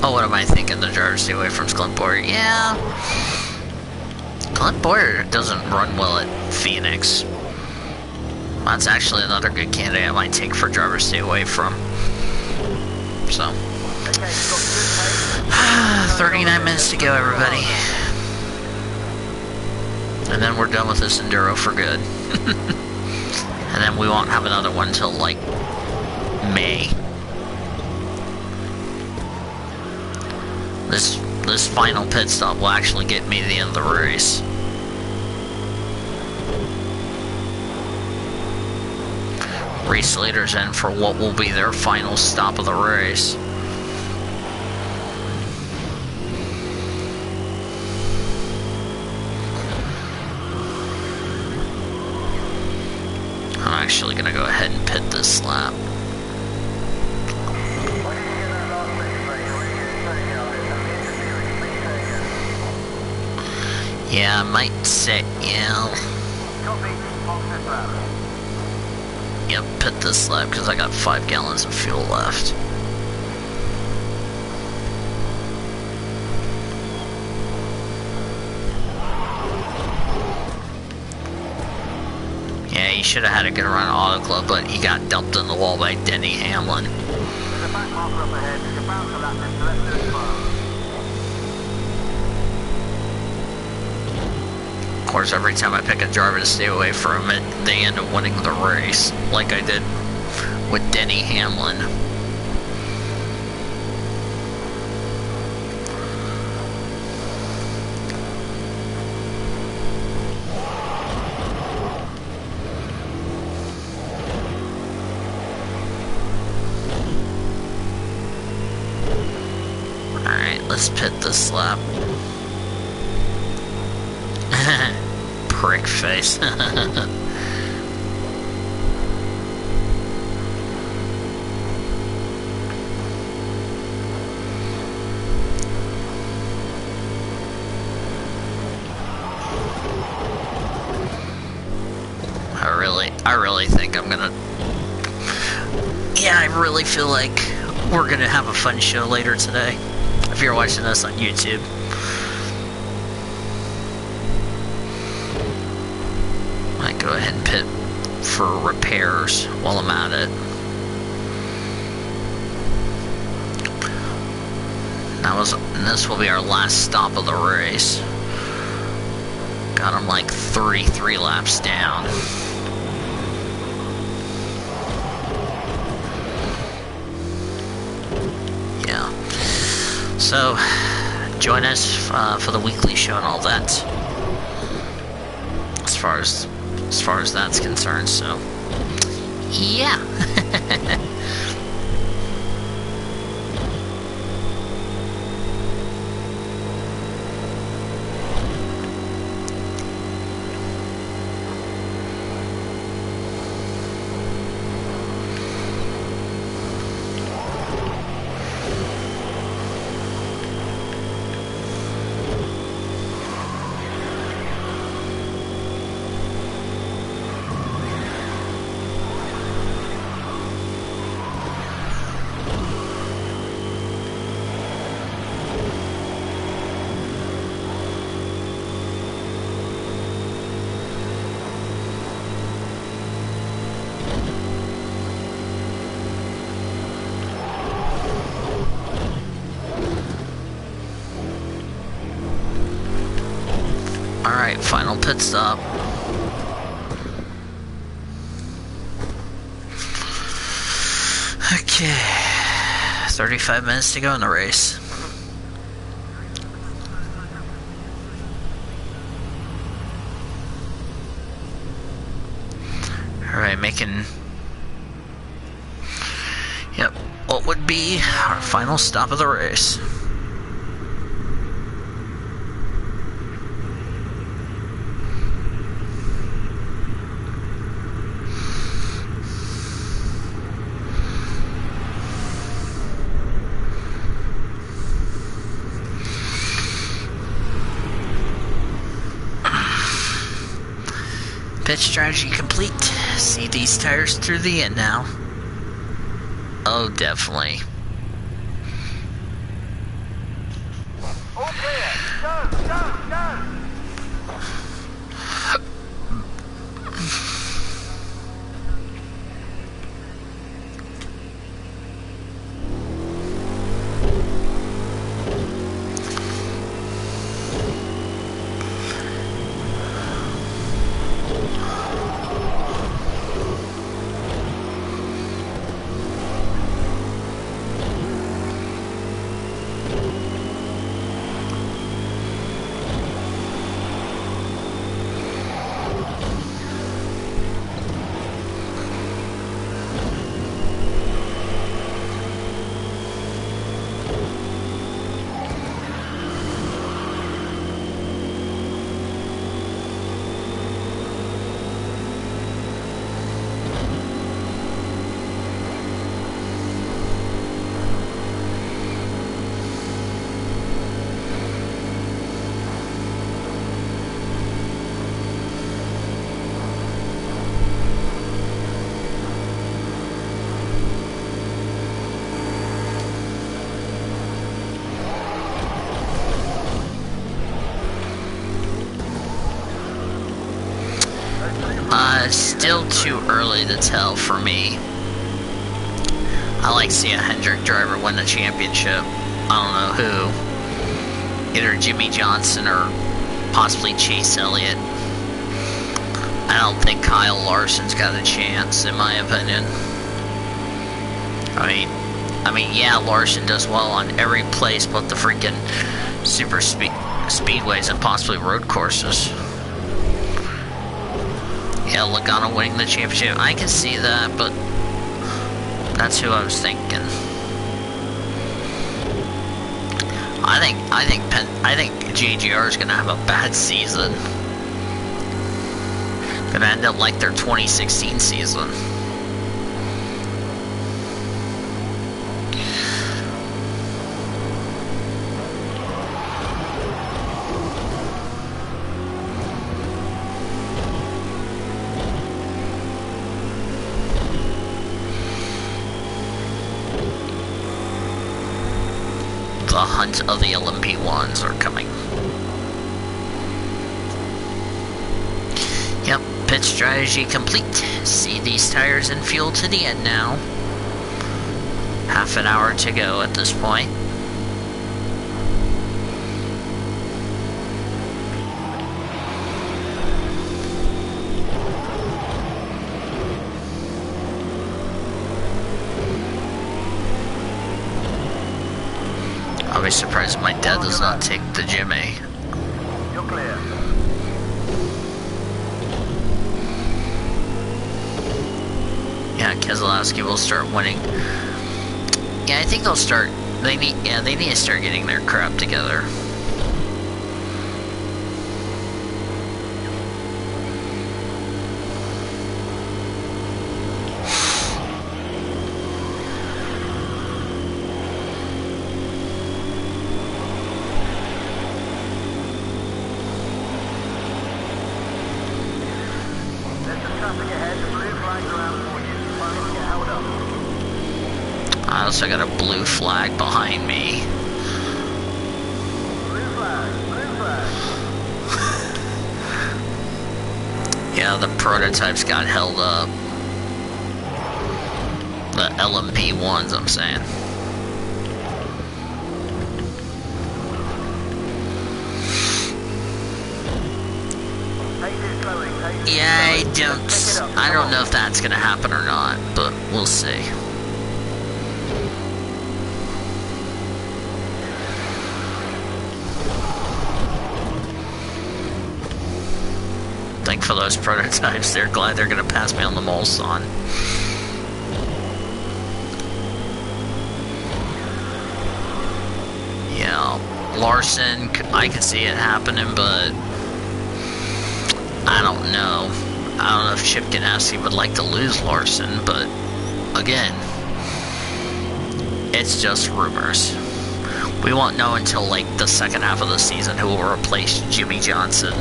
Oh, what am I thinking? The driver stay away from Clint Bowyer. Yeah. Clint Bowyer doesn't run well at Phoenix. That's actually another good candidate I might take for driver to stay away from. So. 39 minutes to go, everybody. And then we're done with this Enduro for good. And then we won't have another one until, like, May. This final pit stop will actually get me to the end of the race. Race leaders in for what will be their final stop of the race. I'm actually going to go ahead and pit this lap. Yeah, I might say, yeah. Yep, pit this lap because I got 5 gallons of fuel left. Yeah, he should have had a good run at Auto Club, but he got dumped in the wall by Denny Hamlin. Of course, every time I pick a driver to stay away from it, they end up winning the race, like I did with Denny Hamlin. Alright, let's pit this lap. Prick face. I really think I'm gonna... Yeah, I really feel like we're gonna have a fun show later today. If you're watching this on YouTube. Might go ahead and pit for repairs while I'm at it. And this will be our last stop of the race. Got him like 33 laps down. Yeah. So, join us for the weekly show and all that. As far as that's concerned, so yeah. pit stop. Okay, 35 minutes to go in the race. Alright, making... Yep, what would be our final stop of the race. Pit strategy complete. See these tires through the end now. Oh, definitely. All clear. Go, go, go. Still too early to tell for me. I like to see a Hendrick driver win the championship. I don't know who. Either Jimmy Johnson or possibly Chase Elliott. I don't think Kyle Larson's got a chance, in my opinion. I mean, yeah, Larson does well on every place but the freaking super speedways and possibly road courses. Yeah, Logano winning the championship. I can see that, but that's who I was thinking. I think JGR is gonna have a bad season. Gonna end up like their 2016 season. The hunt of the LMP1s are coming. Yep, pit strategy complete. See these tires and fuel to the end now. Half an hour to go at this point. I'll be surprised if my dad does not take the Jimmy. You're clear. Yeah, Keselowski will start winning. Yeah, I think they'll start. They need to start getting their crap together. I also got a blue flag behind me. Blue flag, blue flag. Yeah, the prototypes got held up. The LMP1s, I'm saying. Yeah, I don't know if that's gonna happen or not, but we'll see. Think for those prototypes, they're glad they're gonna pass me on the Mulsanne. Yeah, Larson, I could see it happening, but I don't know. I don't know if Chip Ganassi would like to lose Larson, but again, it's just rumors. We won't know until like the second half of the season who will replace Jimmy Johnson.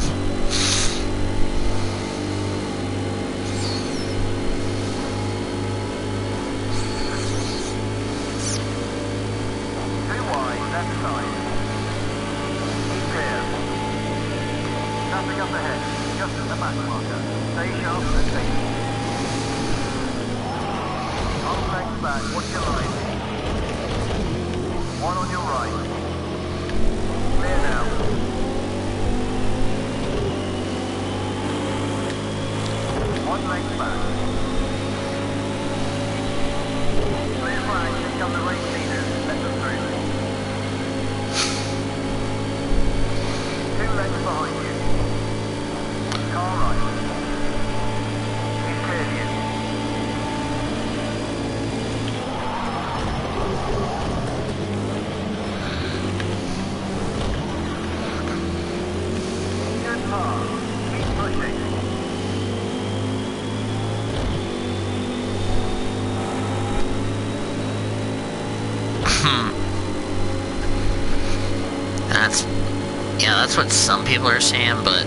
That's what some people are saying, but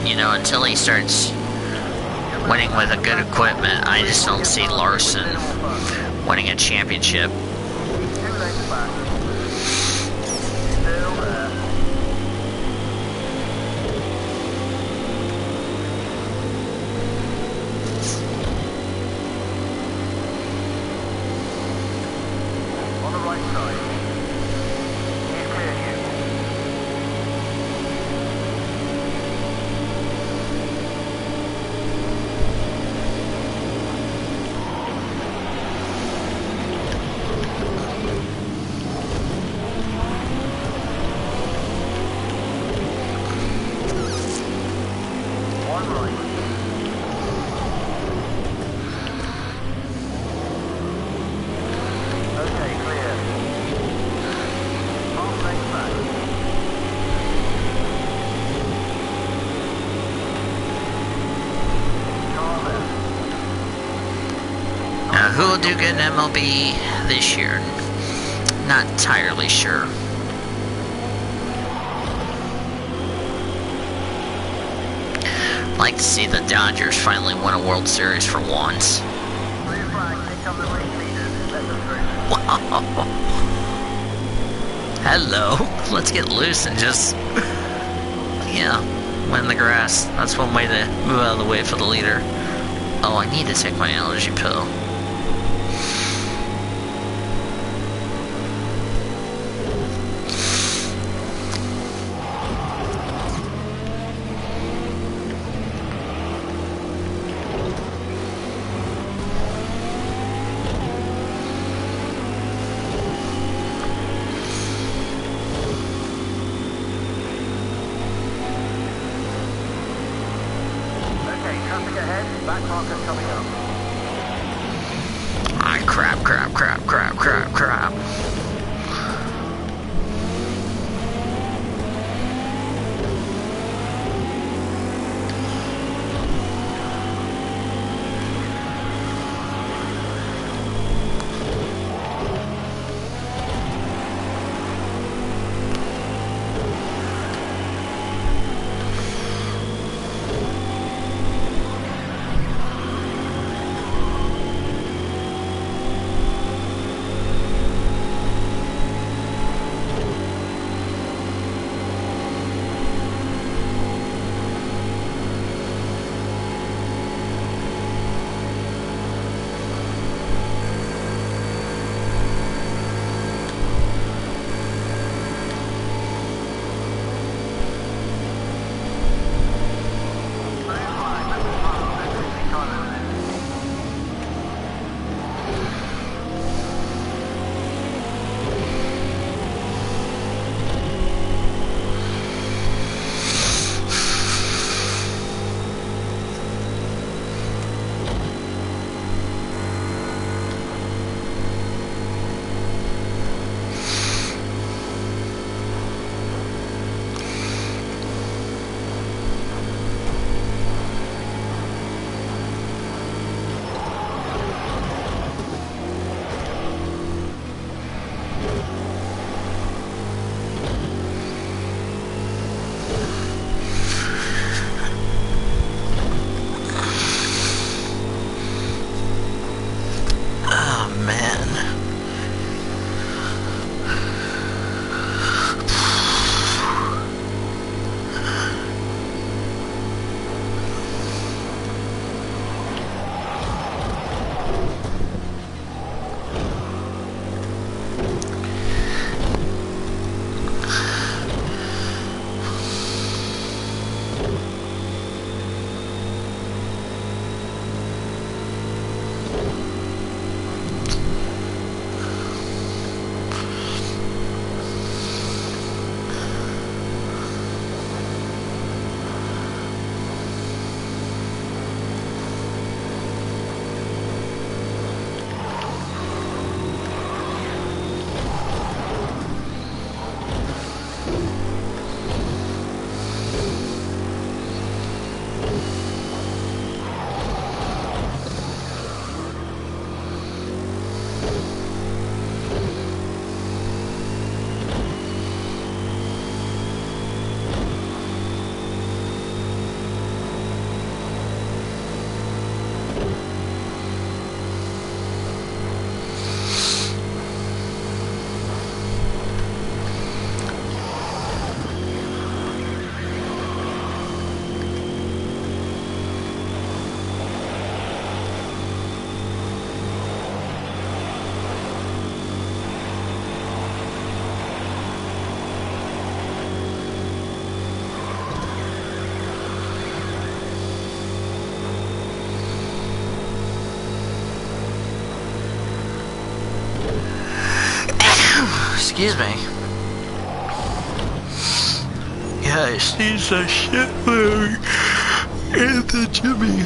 you know, until he starts winning with a good equipment, I just don't see Larson winning a championship. Who will do good in MLB this year? Not entirely sure. I'd like to see the Dodgers finally win a World Series for once. Wow. Hello. Let's get loose and just, yeah, win the grass. That's one way to move out of the way for the leader. Oh, I need to take my allergy pill. Crap. Excuse me. Yeah, I sneezed a shitload in the Jimmy.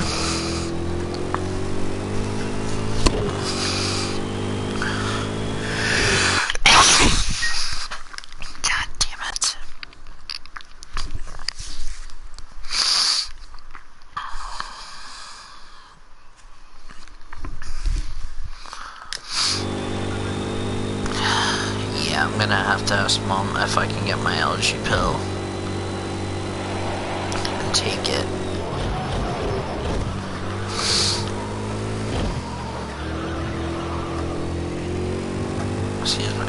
God damn it. Yeah, I'm gonna have to ask Mom if I can get my allergy pill and take it. Excuse me.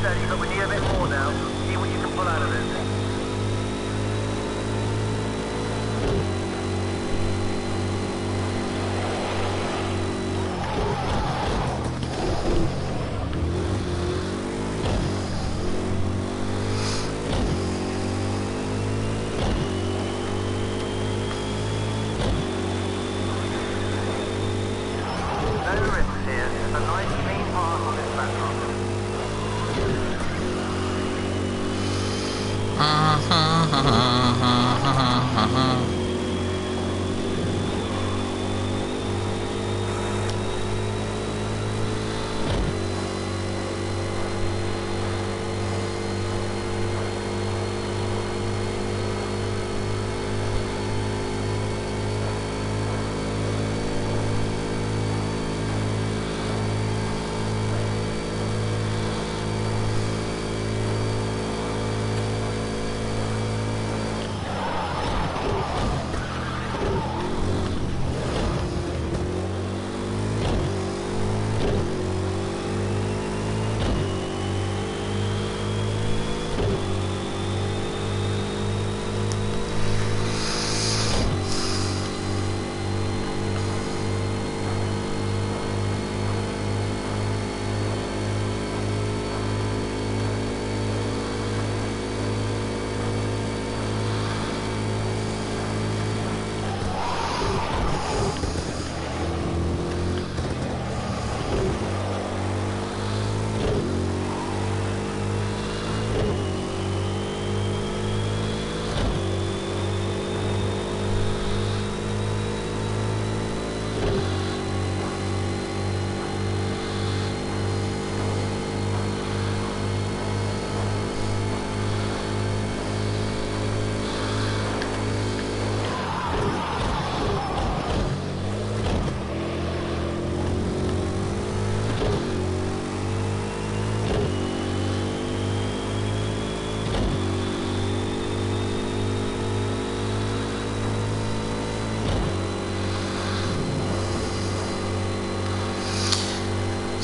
steady, but we need a bit more now. See what you can pull out of it. No risks here. It's a nice clean path on this backdrop.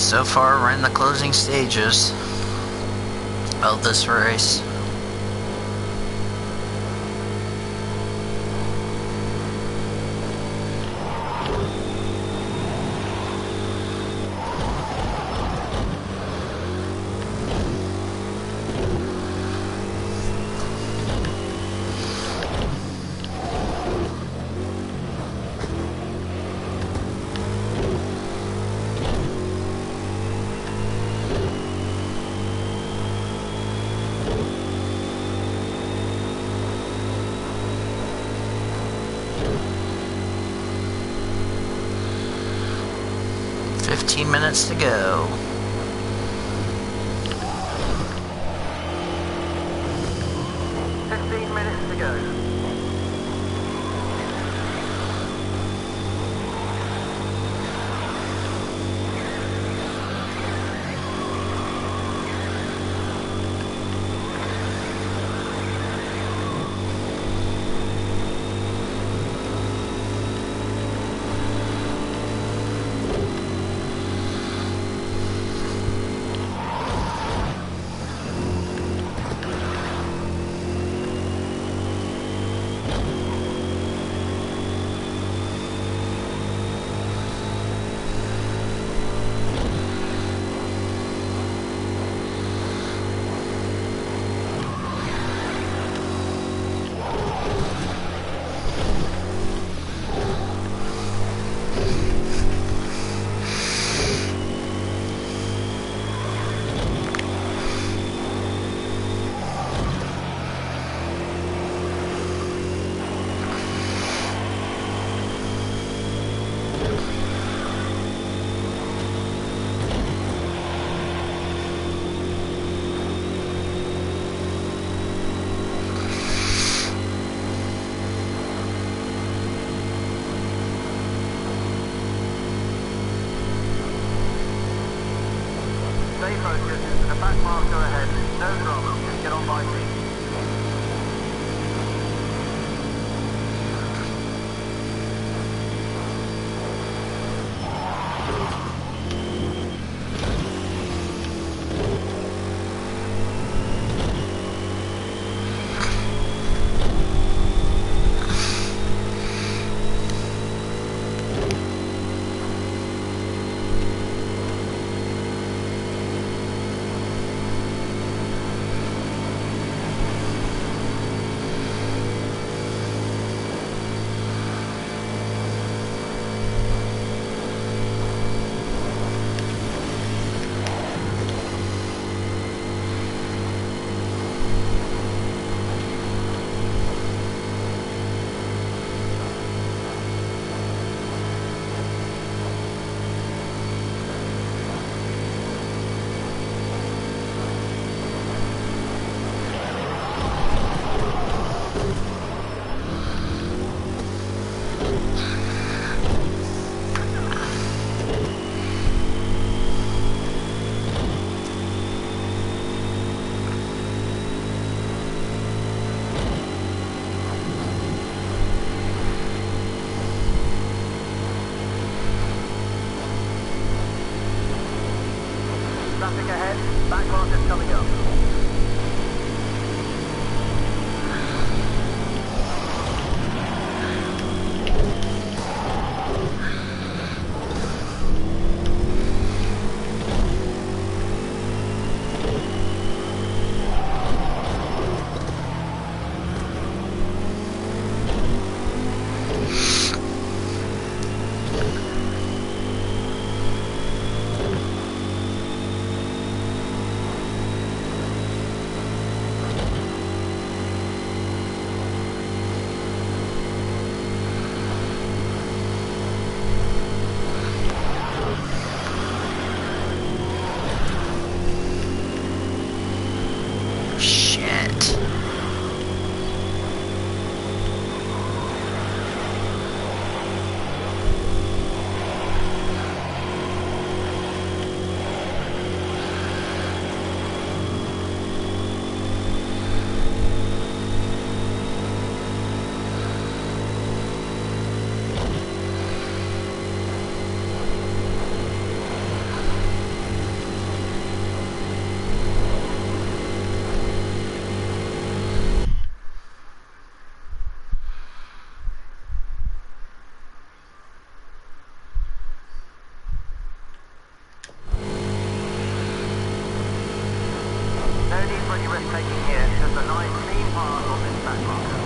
So far, we're in the closing stages of this race. Minutes to go. 15 minutes to go. Stay focused. The back marker ahead. No drama. Just get on by me. Traffic ahead. Back marker's coming up. any risk taking here. Just a nice clean path on this back marker.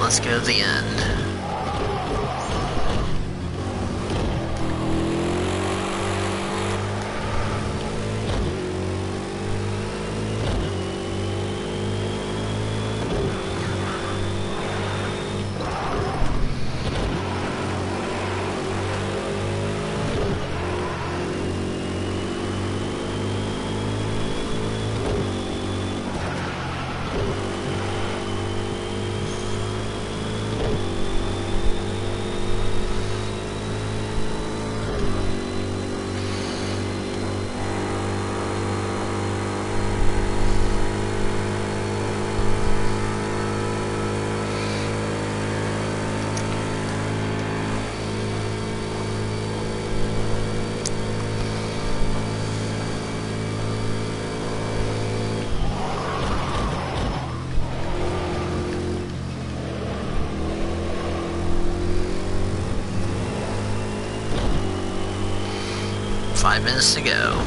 let's go to the end. 5 minutes to go.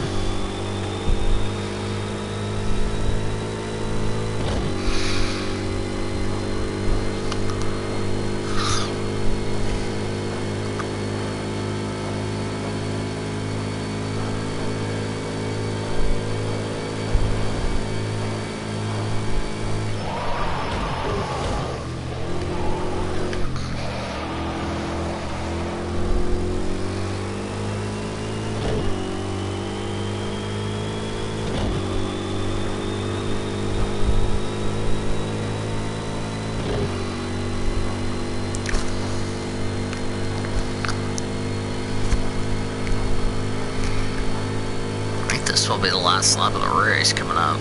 This will be the last lap of the race coming up.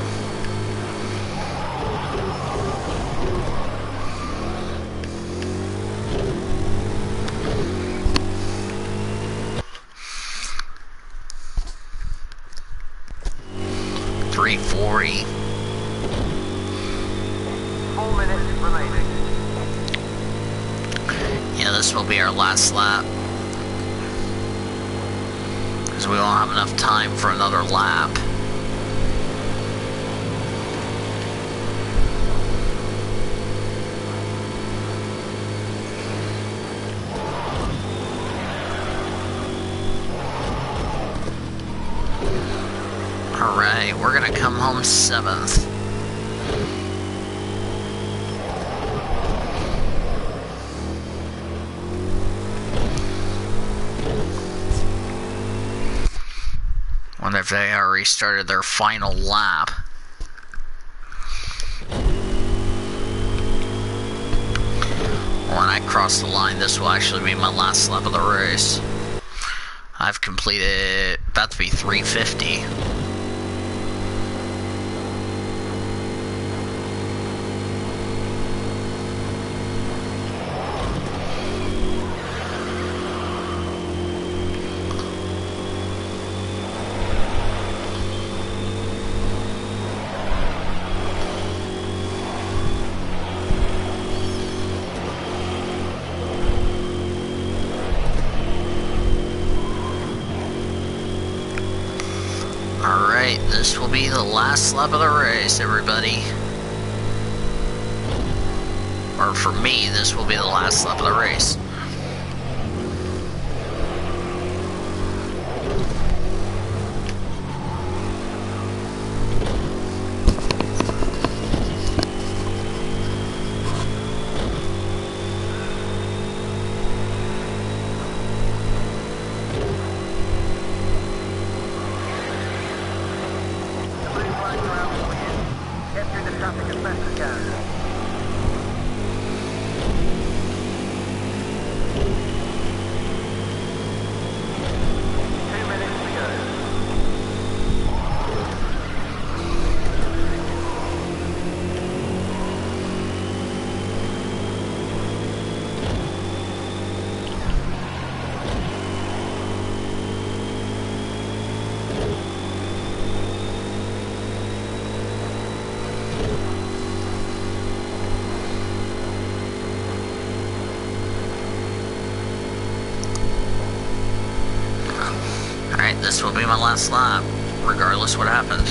.340. 4 minutes remaining. Yeah, this will be our last lap. Because we won't have enough time for another lap. Alright, we're gonna come home 7th. Wonder if they already started their final lap. When I cross the line, this will actually be my last lap of the race. I've completed, about to be 350. Alright, this will be the last lap of the race, everybody. Or for me, this will be the last lap of the race. This will be my last lap, regardless what happens.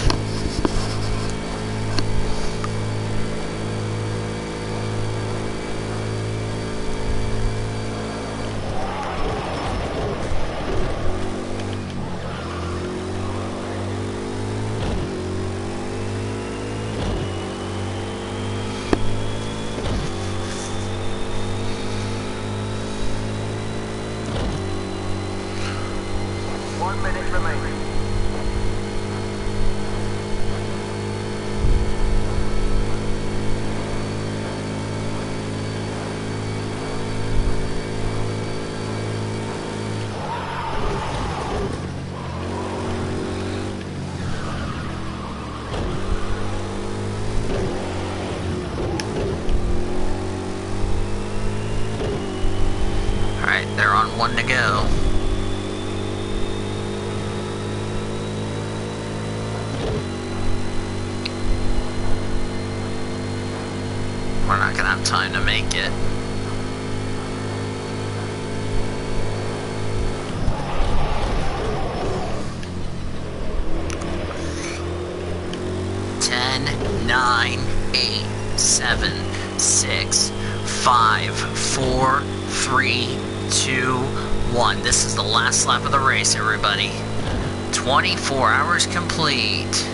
They're on one to go. We're not gonna have time to make it. 9, 8, 7, 6, 5, 4, 3, 2, 1. This is the last lap of the race, everybody. 24 hours complete.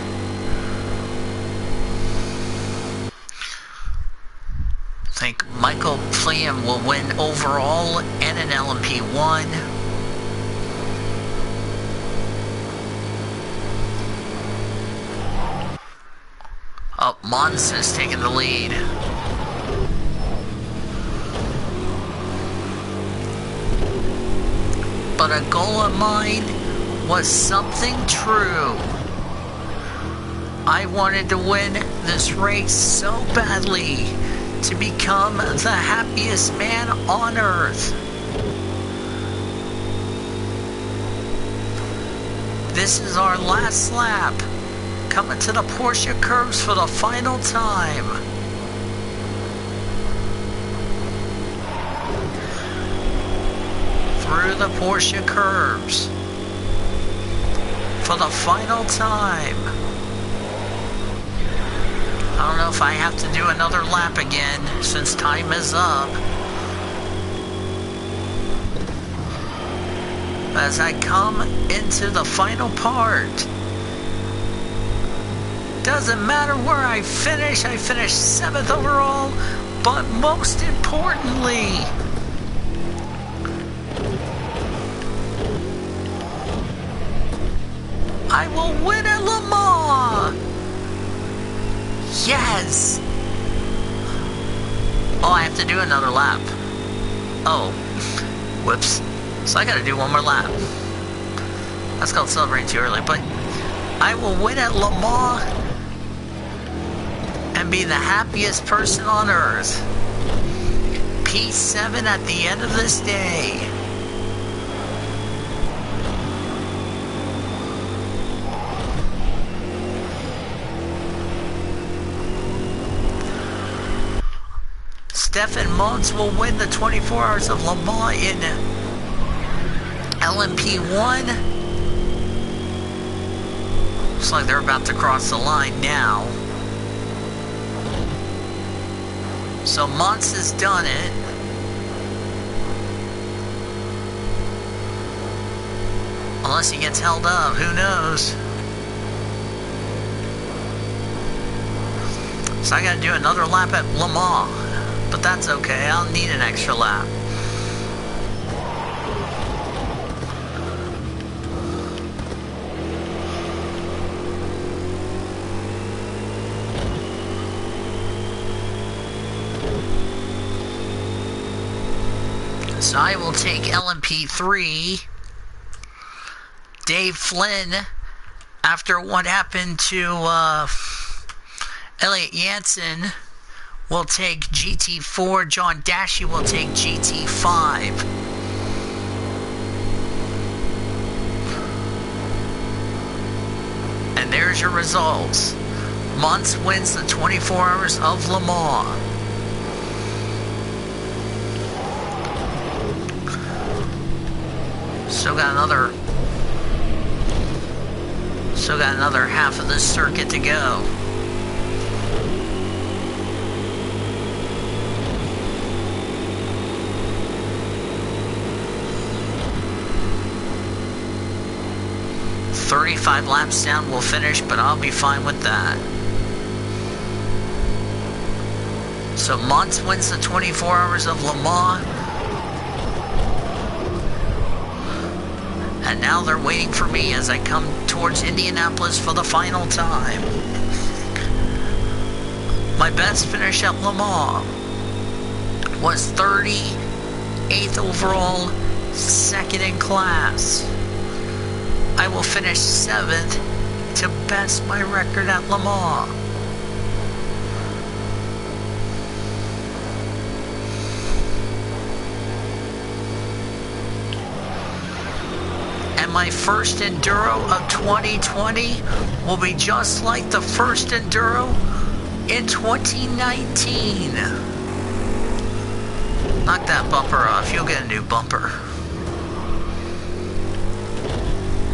I think Michael Pliam will win overall and an LMP1. Oh, Monza's taking the lead. But a goal of mine was something true. I wanted to win this race so badly to become the happiest man on earth. This is our last lap. Coming to the Porsche curves for the final time. Through the Porsche curves for the final time. I don't know if I have to do another lap again since time is up. As I come into the final part, doesn't matter where I finished 7th overall, but most importantly, I will win at Le Mans! Yes! Oh, I have to do another lap. Oh, whoops. So I gotta do one more lap. That's called celebrating too early, but I will win at Le Mans and be the happiest person on earth. P7 at the end of this day. Stefan Mons will win the 24 Hours of Le Mans in LMP1. Looks like they're about to cross the line now. So Mons has done it. Unless he gets held up, who knows? So I gotta do another lap at Le Mans. But that's okay, I'll need an extra lap. So I will take LMP3. Dave Flynn, after what happened to Elliot Jansen, will take GT4. John Dashi will take GT5. And there's your results. Mons wins the 24 Hours of Le Mans. Still got another half of this circuit to go. "35 laps down, we'll finish, but I'll be fine with that." So Mons wins the 24 Hours of Le Mans. And now they're waiting for me as I come towards Indianapolis for the final time. My best finish at Le Mans was 38th overall, second in class. I will finish 7th to best my record at Le Mans. And my first Enduro of 2020 will be just like the first Enduro in 2019. Knock that bumper off, you'll get a new bumper.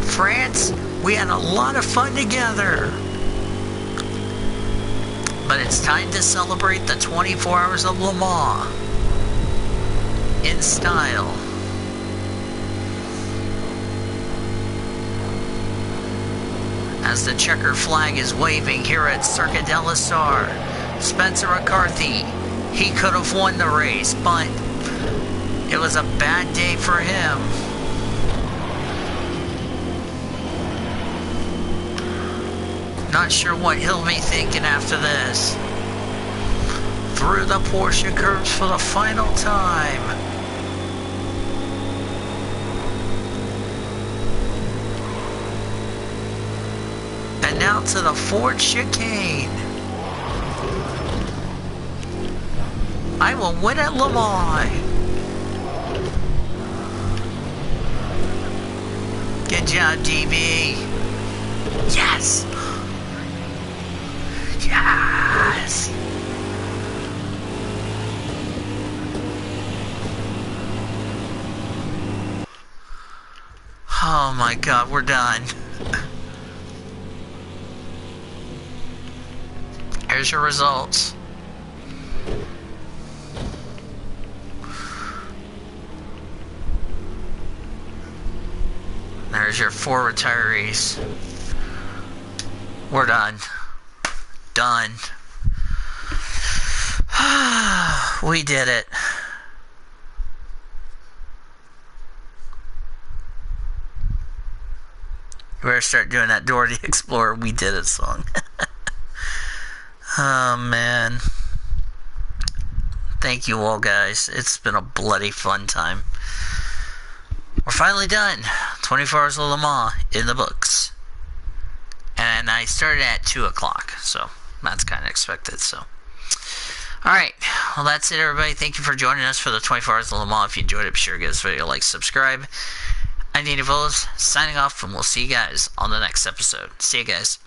France, we had a lot of fun together. But it's time to celebrate the 24 Hours of Le Mans in style. As the checker flag is waving here at Circuit de la Sarre, Spencer McCarthy, he could have won the race, but it was a bad day for him. Not sure what he'll be thinking after this. Through the Porsche curves for the final time. And now to the Ford chicane. I will win at Le Mans. Good job, DB. Yes! Yes! Oh my God, we're done. Here's your results. There's your 4 retirees. We're done. Done. We did it. You better start doing that Dora the Explorer "We Did It" song. Oh, man. Thank you all, guys. It's been a bloody fun time. We're finally done. 24 Hours of Le Mans in the books. And I started at 2 o'clock, so that's kind of expected, so. Alright, well that's it, everybody. Thank you for joining us for the 24 Hours of Le Mans. If you enjoyed it, be sure to give this video a like, subscribe. I'm Native Willis, signing off, and we'll see you guys on the next episode. See you guys.